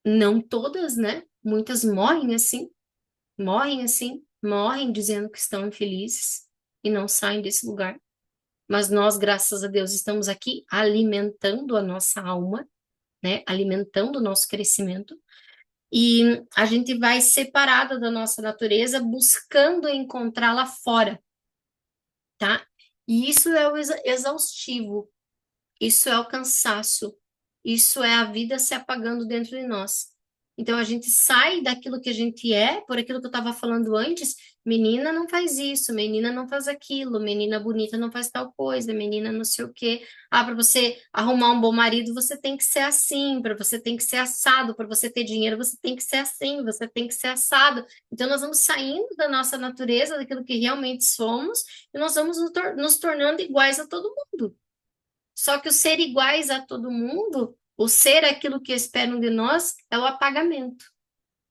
[SPEAKER 1] não todas, né? Muitas morrem assim, morrem dizendo que estão infelizes e não saem desse lugar. Mas nós, graças a Deus, estamos aqui alimentando a nossa alma, né? Alimentando o nosso crescimento. E a gente vai separada da nossa natureza, buscando encontrá-la fora, tá? E isso é o exaustivo, isso é o cansaço, isso é a vida se apagando dentro de nós. Então a gente sai daquilo que a gente é, por aquilo que eu estava falando antes, menina não faz isso, menina não faz aquilo, menina bonita não faz tal coisa, menina não sei o quê. Ah, para você arrumar um bom marido, você tem que ser assim, para você tem que ser assado, para você ter dinheiro, você tem que ser assim, você tem que ser assado. Então nós vamos saindo da nossa natureza, daquilo que realmente somos, e nós vamos nos tornando iguais a todo mundo. Só que o ser iguais a todo mundo, o ser aquilo que esperam de nós, é o apagamento.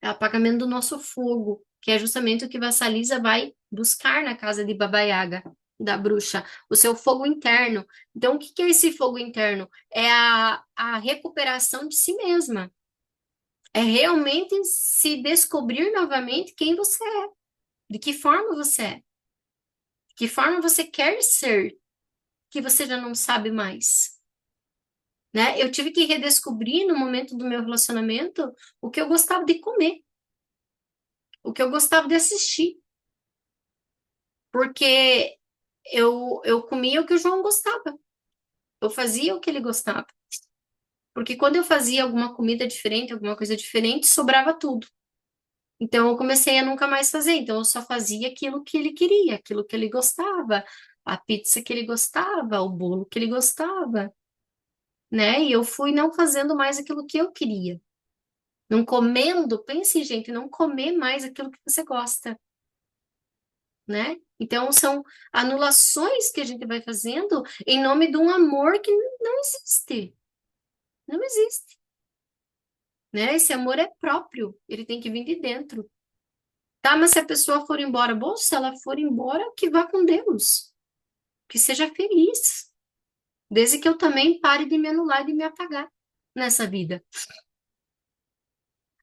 [SPEAKER 1] É o apagamento do nosso fogo, que é justamente o que Vassalisa vai buscar na casa de Baba Yaga, da bruxa, o seu fogo interno. Então, o que que é esse fogo interno? É a recuperação de si mesma. É realmente se descobrir novamente quem você é, de que forma você é, de que forma você quer ser, que você já não sabe mais. Né? Eu tive que redescobrir no momento do meu relacionamento o que eu gostava de comer, o que eu gostava de assistir, porque eu comia o que o João gostava, eu fazia o que ele gostava, porque quando eu fazia alguma comida diferente, alguma coisa diferente, sobrava tudo. Então eu comecei a nunca mais fazer, então eu só fazia aquilo que ele queria, aquilo que ele gostava, a pizza que ele gostava, o bolo que ele gostava, né? E eu fui não fazendo mais aquilo que eu queria. Não comendo, pense, gente, não comer mais aquilo que você gosta, né? Então, são anulações que a gente vai fazendo em nome de um amor que não existe. Não existe, né? Esse amor é próprio, ele tem que vir de dentro. Tá, mas se a pessoa for embora, bom, se ela for embora, que vá com Deus, que seja feliz, desde que eu também pare de me anular e de me apagar nessa vida.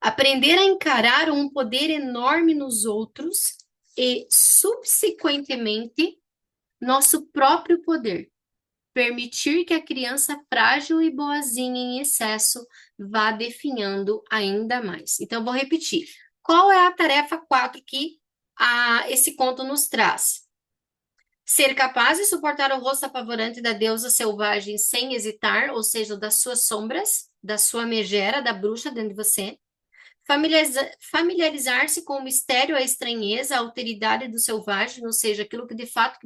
[SPEAKER 1] Aprender a encarar um poder enorme nos outros e, subsequentemente, nosso próprio poder. Permitir que a criança frágil e boazinha em excesso vá definhando ainda mais. Então, vou repetir. Qual é a tarefa 4 que esse conto nos traz? Ser capaz de suportar o rosto apavorante da deusa selvagem sem hesitar, ou seja, das suas sombras, da sua megera, da bruxa dentro de você. Familiarizar-se com o mistério, a estranheza, a alteridade do selvagem, ou seja, aquilo que de fato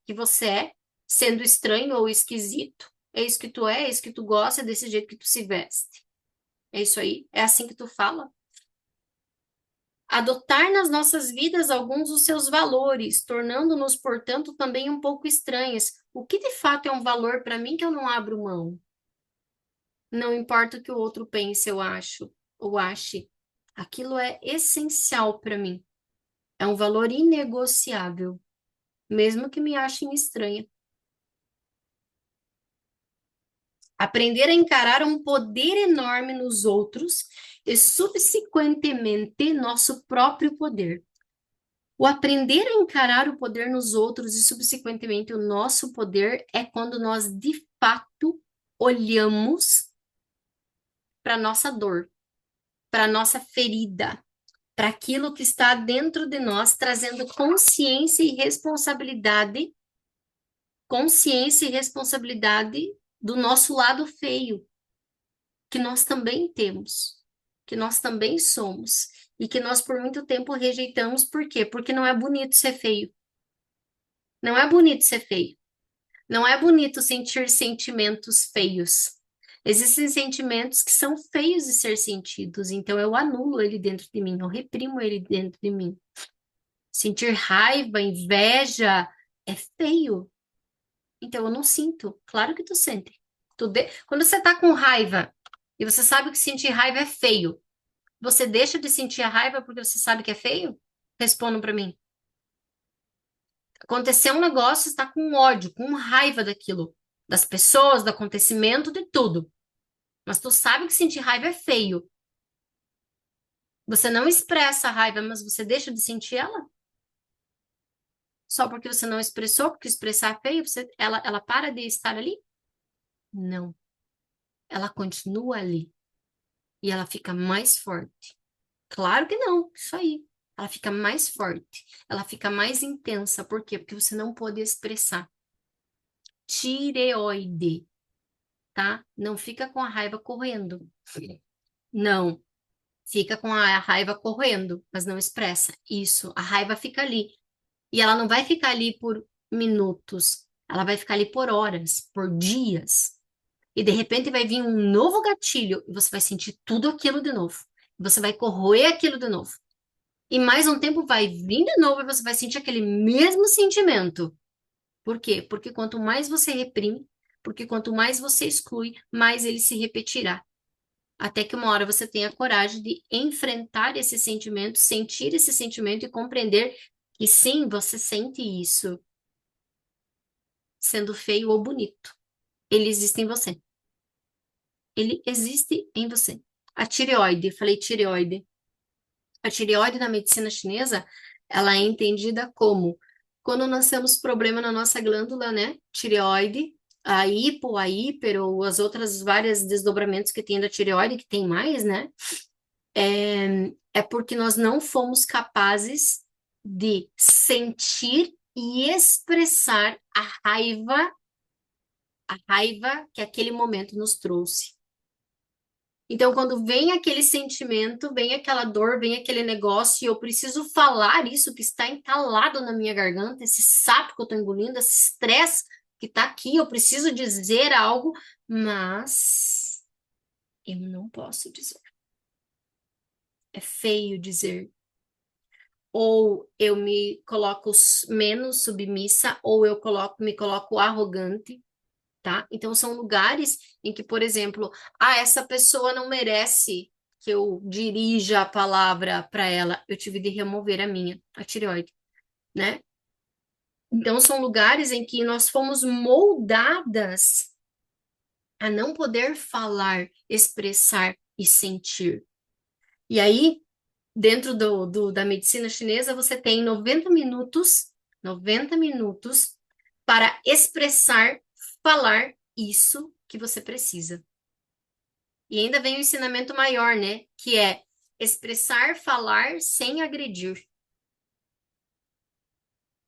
[SPEAKER 1] que você é, sendo estranho ou esquisito. É isso que tu é isso que tu gosta, é desse jeito que tu se veste. É isso aí? É assim que tu fala? Adotar nas nossas vidas alguns dos seus valores, tornando-nos, portanto, também um pouco estranhas. O que de fato é um valor para mim que eu não abro mão? Não importa o que o outro pense, eu acho, ou ache. Aquilo é essencial para mim. É um valor inegociável, mesmo que me achem estranha. Aprender a encarar um poder enorme nos outros e, subsequentemente, nosso próprio poder. O aprender a encarar o poder nos outros e, subsequentemente, o nosso poder é quando nós, de fato, olhamos para nossa dor, para nossa ferida, para aquilo que está dentro de nós, trazendo consciência e responsabilidade do nosso lado feio, que nós também temos, que nós também somos, e que nós por muito tempo rejeitamos, por quê? Porque não é bonito ser feio. Não é bonito ser feio. Não é bonito sentir sentimentos feios. Existem sentimentos que são feios de ser sentidos, então eu anulo ele dentro de mim, eu reprimo ele dentro de mim. Sentir raiva, inveja é feio, então eu não sinto. Claro que tu sente. Quando você tá com raiva e você sabe que sentir raiva é feio, você deixa de sentir a raiva porque você sabe que é feio? Respondam pra mim. Aconteceu um negócio, você está com ódio, com raiva daquilo, das pessoas, do acontecimento, de tudo. Mas tu sabe que sentir raiva é feio. Você não expressa a raiva, mas você deixa de sentir ela? Só porque você não expressou, porque expressar é feio, ela para de estar ali? Não. Ela continua ali. E ela fica mais forte. Claro que não, isso aí. Ela fica mais forte. Ela fica mais intensa. Por quê? Porque você não pode expressar. Tireoide, tá? Não fica com a raiva correndo. Não. Fica com a raiva correndo, mas não expressa. Isso, a raiva fica ali. E ela não vai ficar ali por minutos, ela vai ficar ali por horas, por dias. E de repente vai vir um novo gatilho e você vai sentir tudo aquilo de novo. Você vai corroer aquilo de novo. E mais um tempo vai vir de novo e você vai sentir aquele mesmo sentimento. Por quê? Porque quanto mais você reprime, porque quanto mais você exclui, mais ele se repetirá. Até que uma hora você tenha coragem de enfrentar esse sentimento, sentir esse sentimento e compreender que sim, você sente isso, sendo feio ou bonito. Ele existe em você. Ele existe em você. A tireoide, eu falei tireoide. A tireoide na medicina chinesa, ela é entendida como quando nós temos problema na nossa glândula, né? Tireoide, a hipo, a hiper ou as outras várias desdobramentos que tem da tireoide, que tem mais, né? É porque nós não fomos capazes de sentir e expressar a raiva que aquele momento nos trouxe. Então, quando vem aquele sentimento, vem aquela dor, vem aquele negócio, e eu preciso falar isso que está entalado na minha garganta, esse sapo que eu estou engolindo, esse estresse que está aqui, eu preciso dizer algo, mas eu não posso dizer. É feio dizer. Ou eu me coloco menos submissa, ou me coloco arrogante, tá? Então são lugares em que, por exemplo, essa pessoa não merece que eu dirija a palavra para ela. Eu tive de remover a tireoide, né? Então são lugares em que nós fomos moldadas a não poder falar, expressar e sentir. E aí dentro da medicina chinesa, você tem 90 minutos para expressar, falar isso que você precisa. E ainda vem o ensinamento maior, né? Que é expressar, falar sem agredir.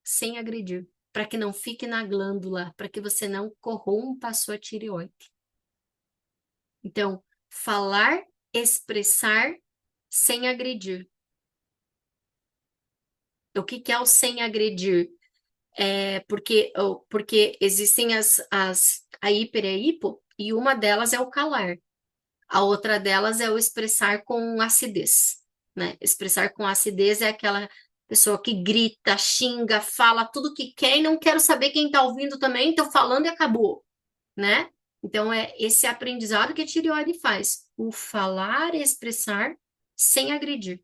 [SPEAKER 1] Sem agredir. Para que não fique na glândula, para que você não corrompa a sua tireoide. Então, falar, expressar sem agredir. O que que é o sem agredir? Porque existem a hiper e a hipo, e uma delas é o calar. A outra delas é o expressar com acidez, né? Expressar com acidez é aquela pessoa que grita, xinga, fala tudo que quer e não quero saber quem está ouvindo também, estou falando e acabou, né? Então, é esse aprendizado que a tireoide faz, o falar e expressar sem agredir,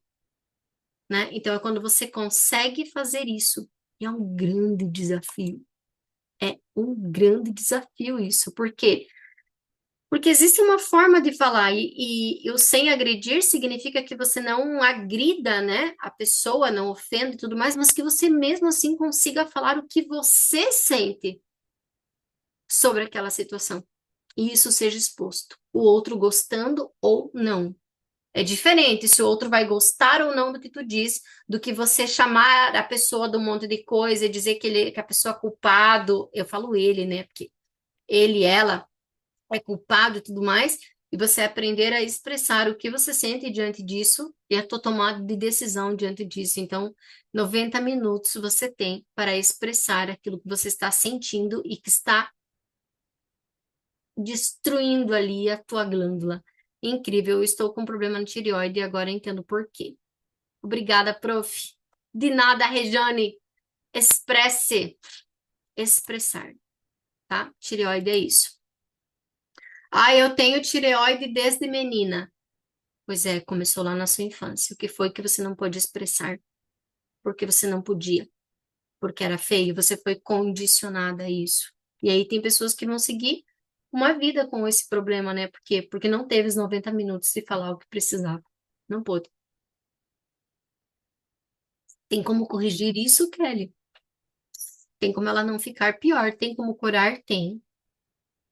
[SPEAKER 1] né? Então, é quando você consegue fazer isso, e é um grande desafio. É um grande desafio isso. Por quê? Porque existe uma forma de falar, e o sem agredir significa que você não agrida, né, a pessoa, não ofenda e tudo mais, mas que você mesmo assim consiga falar o que você sente sobre aquela situação. E isso seja exposto. O outro gostando ou não. É diferente se o outro vai gostar ou não do que tu diz, do que você chamar a pessoa de um monte de coisa e dizer que a pessoa é culpado. Eu falo ele, né? Porque ele, ela é culpado e tudo mais. e você aprender a expressar o que você sente diante disso e a tua tomada de decisão diante disso. Então, 90 minutos você tem para expressar aquilo que você está sentindo e que está destruindo ali a tua glândula. Incrível, eu estou com problema no tireoide e agora entendo por quê. Obrigada, prof. De nada, Rejane. Expresse. Expressar, tá? Tireoide é isso. Ah, eu tenho tireoide desde menina. Pois é, começou lá na sua infância. O que foi que você não pôde expressar? Porque você não podia, porque era feio, você foi condicionada a isso. E aí tem pessoas que vão seguir uma vida com esse problema, né? Por quê? Porque não teve os 90 minutos de falar o que precisava. Não pôde. Tem como corrigir isso, Kelly? Tem como ela não ficar pior? Tem como curar? Tem.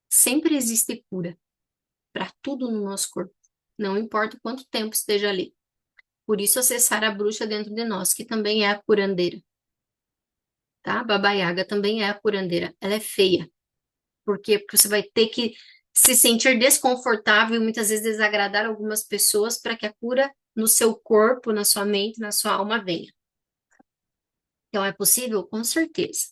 [SPEAKER 1] Sempre existe cura para tudo no nosso corpo. Não importa quanto tempo esteja ali. Por isso, acessar a bruxa dentro de nós, que também é a curandeira, tá? A Baba Yaga também é a curandeira. Ela é feia. Por quê? Porque você vai ter que se sentir desconfortável e muitas vezes desagradar algumas pessoas para que a cura no seu corpo, na sua mente, na sua alma venha. Então, é possível? Com certeza.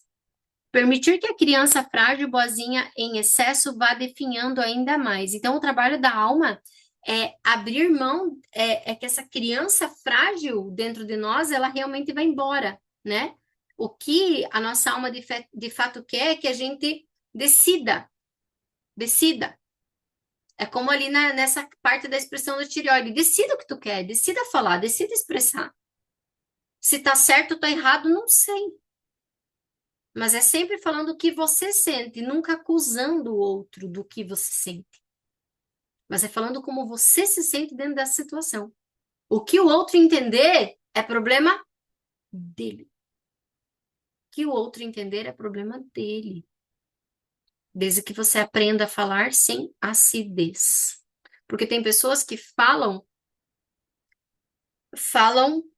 [SPEAKER 1] Permitir que a criança frágil, boazinha, em excesso, vá definhando ainda mais. Então, o trabalho da alma é abrir mão, é que essa criança frágil dentro de nós, ela realmente vai embora, né? O que a nossa alma de fato quer é que a gente decida, decida. É como ali nessa parte da expressão do tireoide. Decida o que tu quer, decida falar, decida expressar. Se tá certo ou tá errado, não sei. Mas é sempre falando o que você sente, nunca acusando o outro do que você sente. Mas é falando como você se sente dentro dessa situação. O que o outro entender é problema dele. O que o outro entender é problema dele. Desde que você aprenda a falar sem acidez. Porque tem pessoas que falam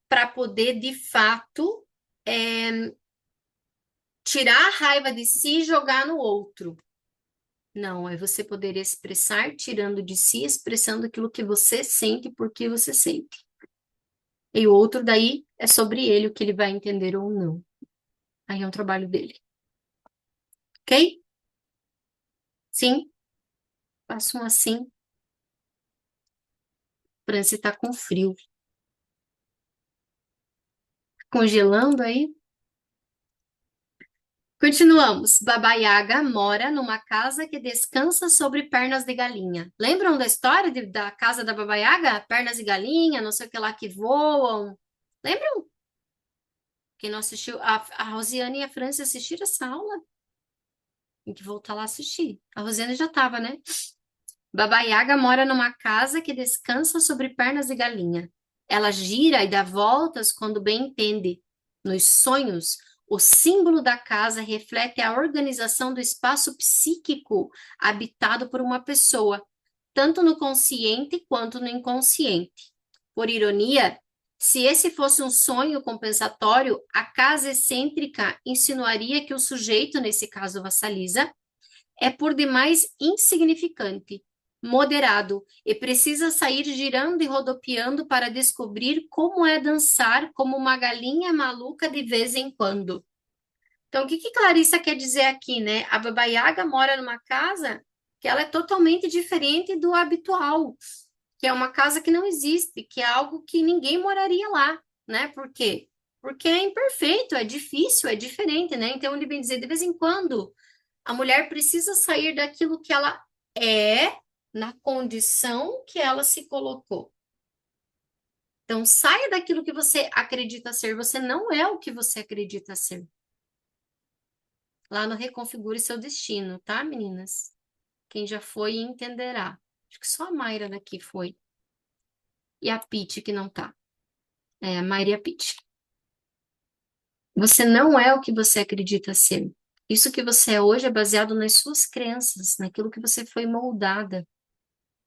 [SPEAKER 1] para poder, de fato, tirar a raiva de si e jogar no outro. Não, é você poder expressar, tirando de si, expressando aquilo que você sente, porque você sente. E o outro daí é sobre ele o que ele vai entender ou não. Aí é um trabalho dele. Ok? Sim, faça um assim. Franci tá com frio. Congelando aí. Continuamos. Baba Yaga mora numa casa que descansa sobre pernas de galinha. Lembram da história da casa da Baba Yaga? Pernas de galinha, não sei o que lá que voam. Lembram? Quem não assistiu, a Rosiane e a França assistiram essa aula? Tem que voltar lá assistir. A Rosiane já estava, né? Baba Yaga mora numa casa que descansa sobre pernas de galinha. Ela gira e dá voltas quando bem entende. Nos sonhos, o símbolo da casa reflete a organização do espaço psíquico habitado por uma pessoa, tanto no consciente quanto no inconsciente. Por ironia, se esse fosse um sonho compensatório, a casa excêntrica insinuaria que o sujeito, nesse caso vassaliza, é por demais insignificante, moderado e precisa sair girando e rodopiando para descobrir como é dançar como uma galinha maluca de vez em quando. Então, o que que Clarissa quer dizer aqui, né? A Baba Yaga mora numa casa que ela é totalmente diferente do habitual, que é uma casa que não existe, que é algo que ninguém moraria lá, né? Por quê? Porque é imperfeito, é difícil, é diferente, né? Então, ele vem dizer, de vez em quando, a mulher precisa sair daquilo que ela é, na condição que ela se colocou. Então, saia daquilo que você acredita ser. Você não é o que você acredita ser. Lá no Reconfigure Seu Destino, tá, meninas? Quem já foi entenderá. Acho que só a Mayra daqui foi. E a Pete que não tá. É, a Mayra e a Pete. Você não é o que você acredita ser. Isso que você é hoje é baseado nas suas crenças, naquilo que você foi moldada,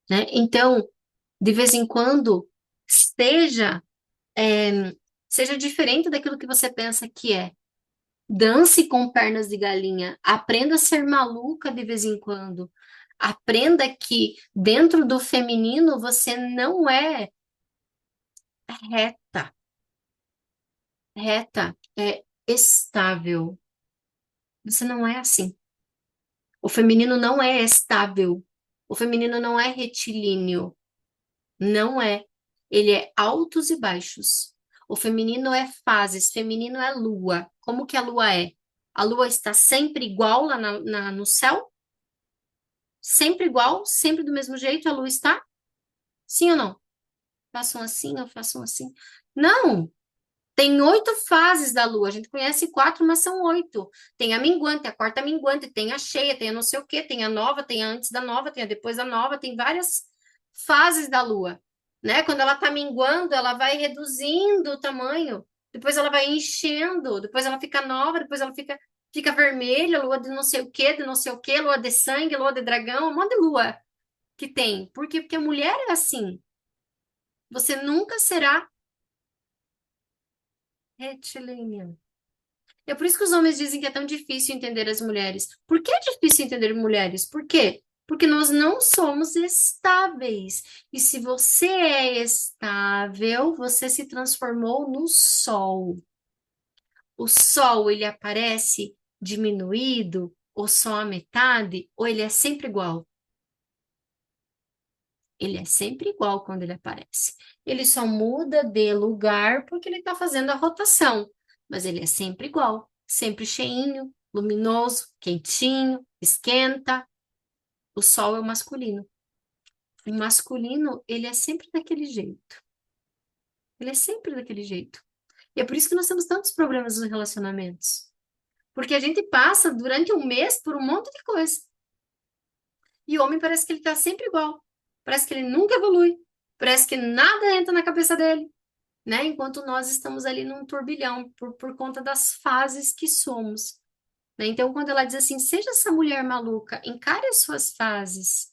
[SPEAKER 1] né? Então, de vez em quando, esteja, seja diferente daquilo que você pensa que é. Dance com pernas de galinha, aprenda a ser maluca de vez em quando, Aprenda que dentro do feminino você não é reta, reta, é estável. Você não é assim. O feminino não é estável. O feminino não é retilíneo. Não é. Ele é altos e baixos. O feminino é fases. Feminino é lua. Como que a lua é? A lua está sempre igual lá no céu? Sempre igual? Sempre do mesmo jeito a lua está? Sim ou não? Façam assim, eu faço assim. Não! Tem 8 fases da lua. A gente conhece 4, mas são 8. Tem a minguante, a quarta minguante, tem a cheia, tem a não sei o quê, tem a nova, tem a antes da nova, tem a depois da nova, tem várias fases da lua, né? Quando ela tá minguando, ela vai reduzindo o tamanho, depois ela vai enchendo, depois ela fica nova, depois ela fica vermelha, lua de não sei o quê, de não sei o quê, lua de sangue, lua de dragão, um monte de lua que tem. Por quê? Porque a mulher é assim. Você nunca será retilínea. É por isso que os homens dizem que é tão difícil entender as mulheres. Por que é difícil entender mulheres? Por quê? Porque nós não somos estáveis. E se você é estável, você se transformou no sol. O sol, ele aparece diminuído, ou só a metade, ou ele é sempre igual? Ele é sempre igual quando ele aparece. Ele só muda de lugar porque ele está fazendo a rotação, mas ele é sempre igual, sempre cheinho, luminoso, quentinho, esquenta. O sol é o masculino. O masculino, ele é sempre daquele jeito. Ele é sempre daquele jeito. E é por isso que nós temos tantos problemas nos relacionamentos. Porque a gente passa durante um mês por um monte de coisa. E o homem parece que ele está sempre igual. Parece que ele nunca evolui. Parece que nada entra na cabeça dele, né? Enquanto nós estamos ali num turbilhão por conta das fases que somos, né? Então, quando ela diz assim, seja essa mulher maluca, encare as suas fases,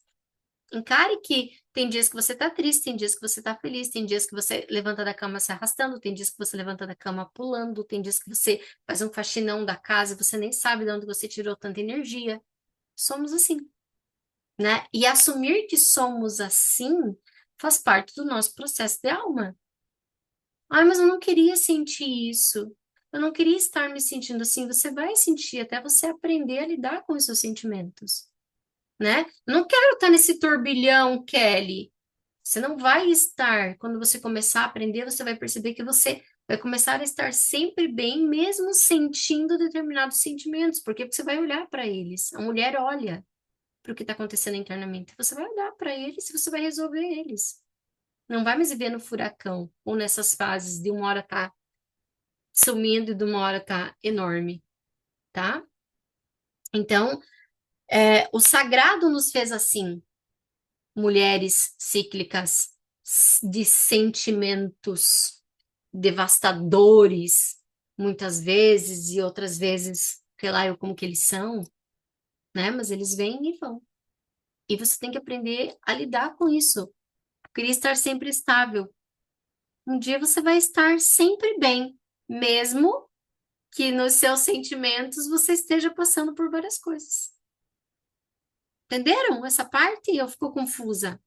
[SPEAKER 1] encare que tem dias que você tá triste, tem dias que você tá feliz, tem dias que você levanta da cama se arrastando, tem dias que você levanta da cama pulando, tem dias que você faz um faxinão da casa e você nem sabe de onde você tirou tanta energia. Somos assim, né? E assumir que somos assim faz parte do nosso processo de alma. Ai, mas eu não queria sentir isso. Eu não queria estar me sentindo assim. Você vai sentir até você aprender a lidar com os seus sentimentos, né? Eu não quero estar nesse turbilhão, Kelly. Você não vai estar. Quando você começar a aprender, você vai perceber que você vai começar a estar sempre bem, mesmo sentindo determinados sentimentos. Por quê? Porque você vai olhar para eles. A mulher olha para o que está acontecendo internamente. Você vai olhar para eles e você vai resolver eles. Não vai mais viver no furacão ou nessas fases de uma hora tá sumindo e de uma hora tá enorme, tá? Então, o sagrado nos fez assim, mulheres cíclicas de sentimentos devastadores, muitas vezes, e outras vezes, sei lá eu como que eles são, né? Mas eles vêm e vão. E você tem que aprender a lidar com isso. Eu queria estar sempre estável. Um dia você vai estar sempre bem, mesmo que nos seus sentimentos você esteja passando por várias coisas. Entenderam essa parte? Eu fico confusa.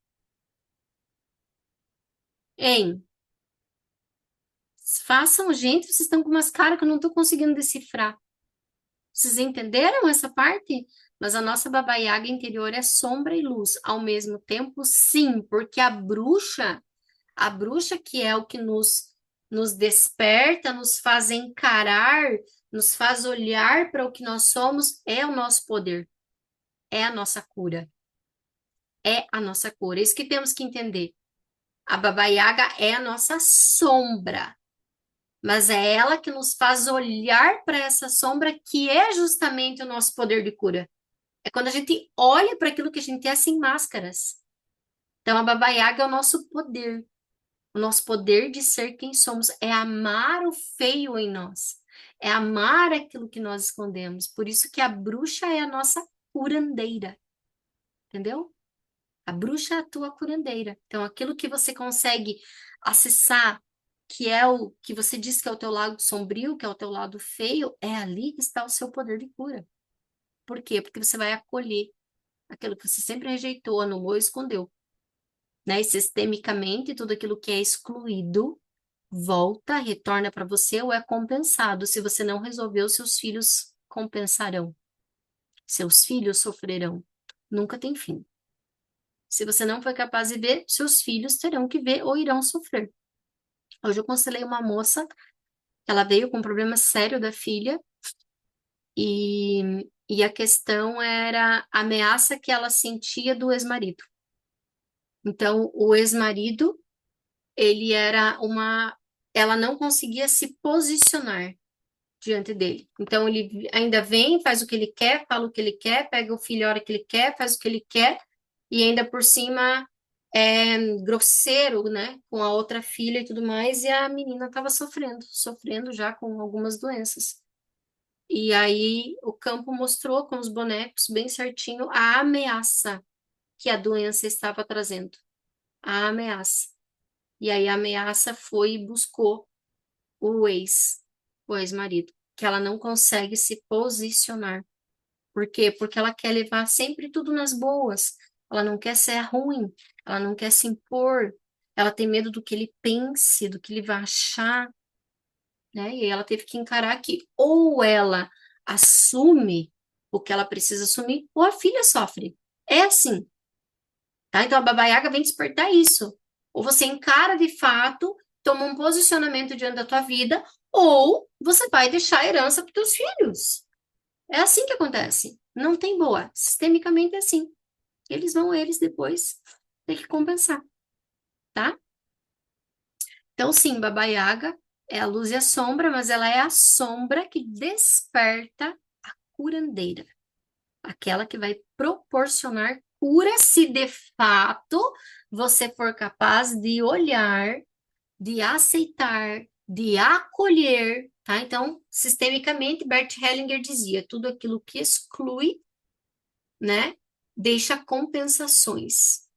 [SPEAKER 1] Hein? Façam, gente, vocês estão com umas caras que eu não estou conseguindo decifrar. Vocês entenderam essa parte? Mas a nossa Baba Yaga interior é sombra e luz ao mesmo tempo, sim, porque a bruxa que é o que nos desperta, nos faz encarar, nos faz olhar para o que nós somos, é o nosso poder, é a nossa cura. É a nossa cura. É isso que temos que entender. A Baba Yaga é a nossa sombra, mas é ela que nos faz olhar para essa sombra que é justamente o nosso poder de cura. É quando a gente olha para aquilo que a gente é sem máscaras. Então a Baba Yaga é o nosso poder. O nosso poder de ser quem somos é amar o feio em nós. É amar aquilo que nós escondemos. Por isso que a bruxa é a nossa curandeira. Entendeu? A bruxa é a tua curandeira. Então, aquilo que você consegue acessar, que é o que você diz que é o teu lado sombrio, que é o teu lado feio, é ali que está o seu poder de cura. Por quê? Porque você vai acolher. aquilo que você sempre rejeitou, anulou, escondeu, né? E sistemicamente, tudo aquilo que é excluído volta, retorna para você ou é compensado. Se você não resolveu, seus filhos compensarão. Seus filhos sofrerão. Nunca tem fim. Se você não foi capaz de ver, seus filhos terão que ver ou irão sofrer. Hoje eu aconselhei uma moça, ela veio com um problema sério da filha e a questão era a ameaça que ela sentia do ex-marido. Então, o ex-marido, ele era uma... Ela não conseguia se posicionar diante dele. Então, ele ainda vem, faz o que ele quer, fala o que ele quer, pega o filho a hora que ele quer, faz o que ele quer, e ainda por cima é grosseiro, né, com a outra filha e tudo mais, e a menina estava sofrendo já com algumas doenças. E aí o campo mostrou com os bonecos bem certinho a ameaça que a doença estava trazendo. A ameaça. E aí a ameaça foi e buscou o o ex-marido, que ela não consegue se posicionar. Por quê? Porque ela quer levar sempre tudo nas boas. Ela não quer ser ruim, ela não quer se impor. Ela tem medo do que ele pense, do que ele vai achar, né? E aí ela teve que encarar que ou ela assume o que ela precisa assumir, ou a filha sofre. É assim, tá? Então a Baba Yaga vem despertar isso. Ou você encara de fato, toma um posicionamento diante da tua vida, ou você vai deixar a herança para os teus filhos. É assim que acontece. Não tem boa. Sistemicamente é assim. Eles depois ter que compensar, tá? Então, sim, Baba Yaga é a luz e a sombra, mas ela é a sombra que desperta a curandeira. Aquela que vai proporcionar cura se de fato você for capaz de olhar, de aceitar, de acolher, tá? Então, sistemicamente, Bert Hellinger dizia, tudo aquilo que exclui, né, deixa compensações.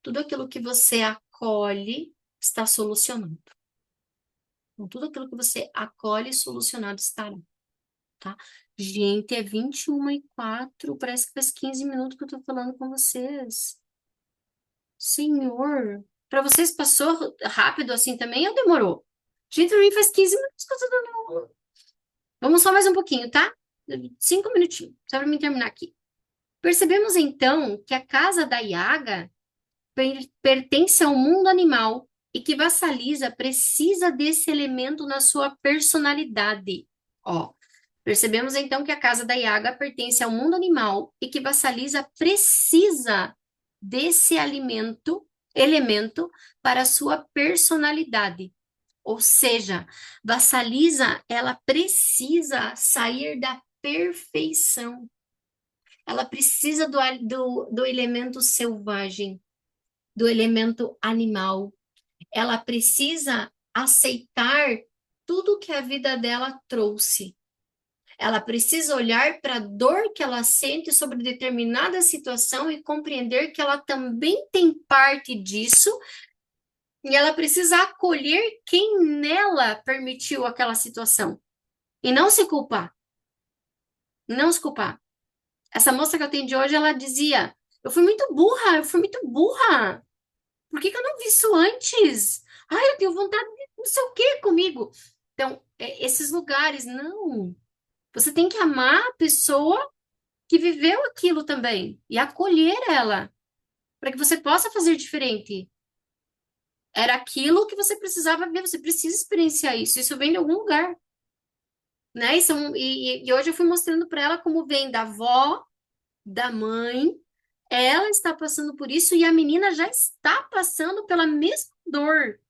[SPEAKER 1] Tudo aquilo que você acolhe está solucionando. Então, tudo aquilo que você acolhe, solucionado estará, tá? Gente, é 21h04, parece que faz 15 minutos que eu tô falando com vocês. Senhor, para vocês passou rápido assim também ou demorou? Gente, pra mim faz 15 minutos que eu tô dando aula. Vamos só mais um pouquinho, tá? 5 minutinhos, só para mim terminar aqui. Percebemos então que a casa da Yaga pertence ao mundo animal e que Vassalisa precisa desse elemento na sua personalidade. Ó, percebemos então que a casa da Yaga pertence ao mundo animal e que Vassalisa precisa desse elemento para a sua personalidade. Ou seja, Vassalisa, ela precisa sair da perfeição. Ela precisa do elemento selvagem, do elemento animal. Ela precisa aceitar tudo que a vida dela trouxe. Ela precisa olhar para a dor que ela sente sobre determinada situação e compreender que ela também tem parte disso, e ela precisa acolher quem nela permitiu aquela situação e não se culpar. Não se culpar. Essa moça que eu atendi hoje, ela dizia: eu fui muito burra. Por que que eu não vi isso antes? Ai, eu tenho vontade de não sei o que comigo. Então, esses lugares, não. Você tem que amar a pessoa que viveu aquilo também e acolher ela, para que você possa fazer diferente. Era aquilo que você precisava ver, você precisa experienciar isso. Isso vem de algum lugar, né? E hoje eu fui mostrando para ela como vem da avó, da mãe. Ela está passando por isso e a menina já está passando pela mesma dor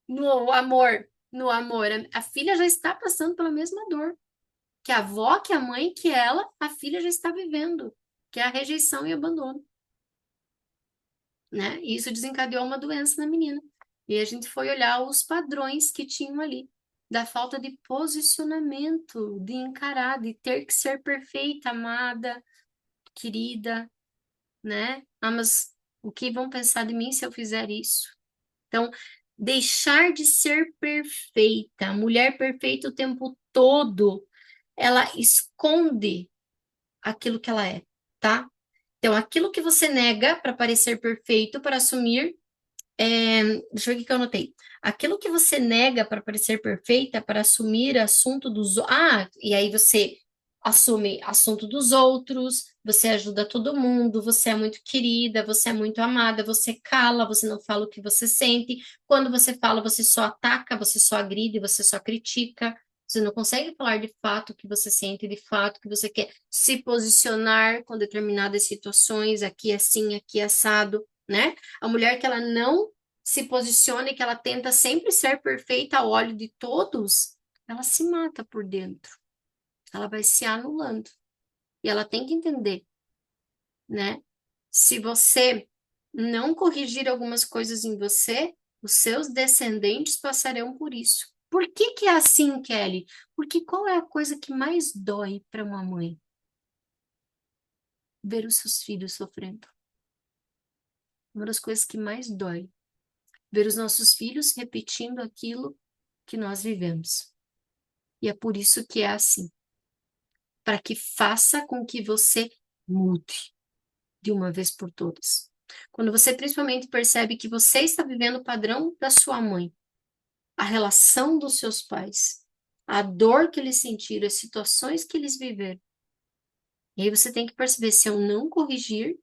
[SPEAKER 1] no amor, no amor. A filha já está passando pela mesma dor que a avó, que a mãe, que ela, a filha já está vivendo, que é a rejeição e abandono, né? E isso desencadeou uma doença na menina. E a gente foi olhar os padrões que tinham ali, da falta de posicionamento, de encarar, de ter que ser perfeita, amada, querida, né? Ah, mas o que vão pensar de mim se eu fizer isso? Então, deixar de ser perfeita, a mulher perfeita o tempo todo, ela esconde aquilo que ela é, tá? Então, aquilo que você nega para parecer perfeito, para assumir deixa eu ver o que eu anotei. Aquilo que você nega para parecer perfeita, para assumir assunto dos... e aí você assume assunto dos outros, você ajuda todo mundo, você é muito querida, você é muito amada, você cala, você não fala o que você sente. Quando você fala, você só ataca, você só agride, você só critica. Você não consegue falar de fato o que você sente, de fato o que você quer se posicionar com determinadas situações, aqui assim, aqui assado, né? A mulher que ela não se posiciona e que ela tenta sempre ser perfeita ao olho de todos, ela se mata por dentro. Ela vai se anulando. E ela tem que entender, né? Se você não corrigir algumas coisas em você, os seus descendentes passarão por isso. Por que que é assim, Kelly? Porque qual é a coisa que mais dói para uma mãe? Ver os seus filhos sofrendo. Uma das coisas que mais dói. Ver os nossos filhos repetindo aquilo que nós vivemos. E é por isso que é assim, para que faça com que você mude de uma vez por todas. Quando você principalmente percebe que você está vivendo o padrão da sua mãe, a relação dos seus pais, a dor que eles sentiram, as situações que eles viveram. E aí você tem que perceber, se eu não corrigir,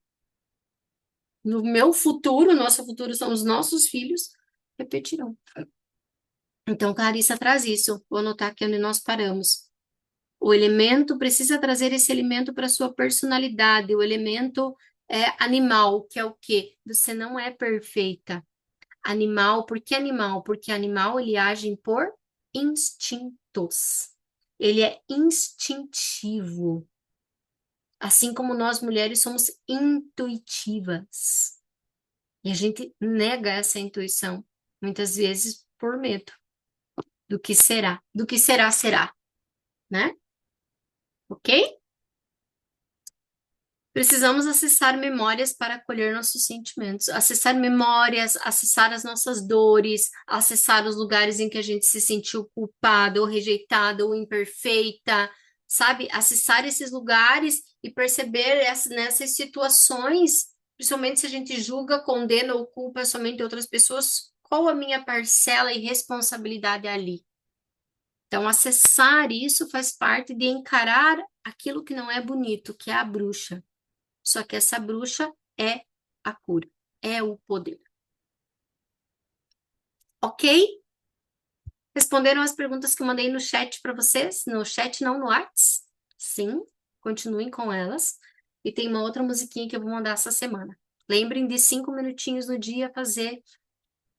[SPEAKER 1] no meu futuro, nosso futuro são os nossos filhos, repetirão. Então, Clarissa traz isso. Vou anotar aqui onde nós paramos. O elemento precisa trazer esse elemento para sua personalidade. O elemento é animal, que é o quê? Você não é perfeita. Animal, por que animal? Porque animal ele age por instintos. Ele é instintivo. Assim como nós mulheres somos intuitivas. E a gente nega essa intuição, muitas vezes por medo do que será. Do que será, será, né? Ok? Precisamos acessar memórias para acolher nossos sentimentos, acessar memórias, acessar as nossas dores, acessar os lugares em que a gente se sentiu culpada ou rejeitada ou imperfeita, sabe? Acessar esses lugares e perceber nessas situações, principalmente se a gente julga, condena ou culpa somente outras pessoas, qual a minha parcela e responsabilidade ali? Então, acessar isso faz parte de encarar aquilo que não é bonito, que é a bruxa. Só que essa bruxa é a cura, é o poder. Ok? Responderam as perguntas que eu mandei no chat para vocês? No chat, não no Whats? Sim, continuem com elas. E tem uma outra musiquinha que eu vou mandar essa semana. Lembrem de 5 minutinhos no dia fazer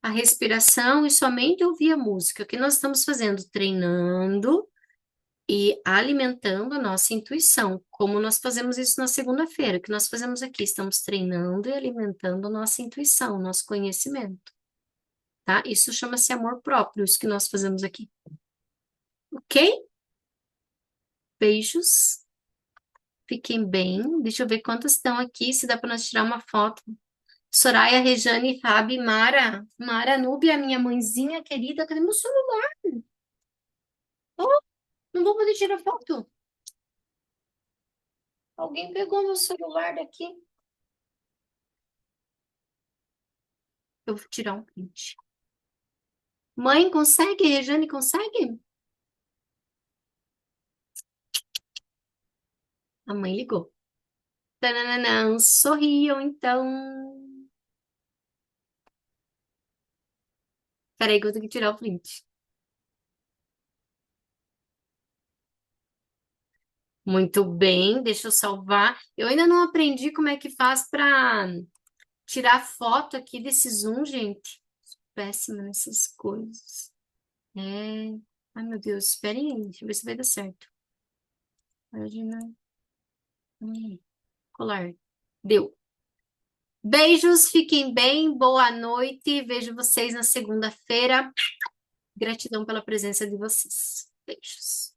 [SPEAKER 1] a respiração e somente ouvir a música. O que nós estamos fazendo? Treinando e alimentando a nossa intuição, como nós fazemos isso na segunda-feira, o que nós fazemos aqui, estamos treinando e alimentando a nossa intuição, nosso conhecimento, tá? Isso chama-se amor próprio, isso que nós fazemos aqui. Ok? Beijos, fiquem bem, deixa eu ver quantas estão aqui, se dá para nós tirar uma foto. Soraya, Rejane, Fabi, Mara, Núbia, minha mãezinha querida, cadê meu celular? Oh, não vou poder tirar foto. Alguém pegou meu celular daqui. Eu vou tirar um print. Mãe, consegue? Rejane, consegue? A mãe ligou. Tananã, sorriam, então. Peraí que eu tenho que tirar o print. Muito bem, deixa eu salvar. Eu ainda não aprendi como é que faz para tirar foto aqui desse zoom, gente. Péssima nessas coisas. É. Ai, meu Deus, esperem aí, deixa eu ver se vai dar certo. Página. Colar. Deu. Beijos, fiquem bem, boa noite. Vejo vocês na segunda-feira. Gratidão pela presença de vocês. Beijos.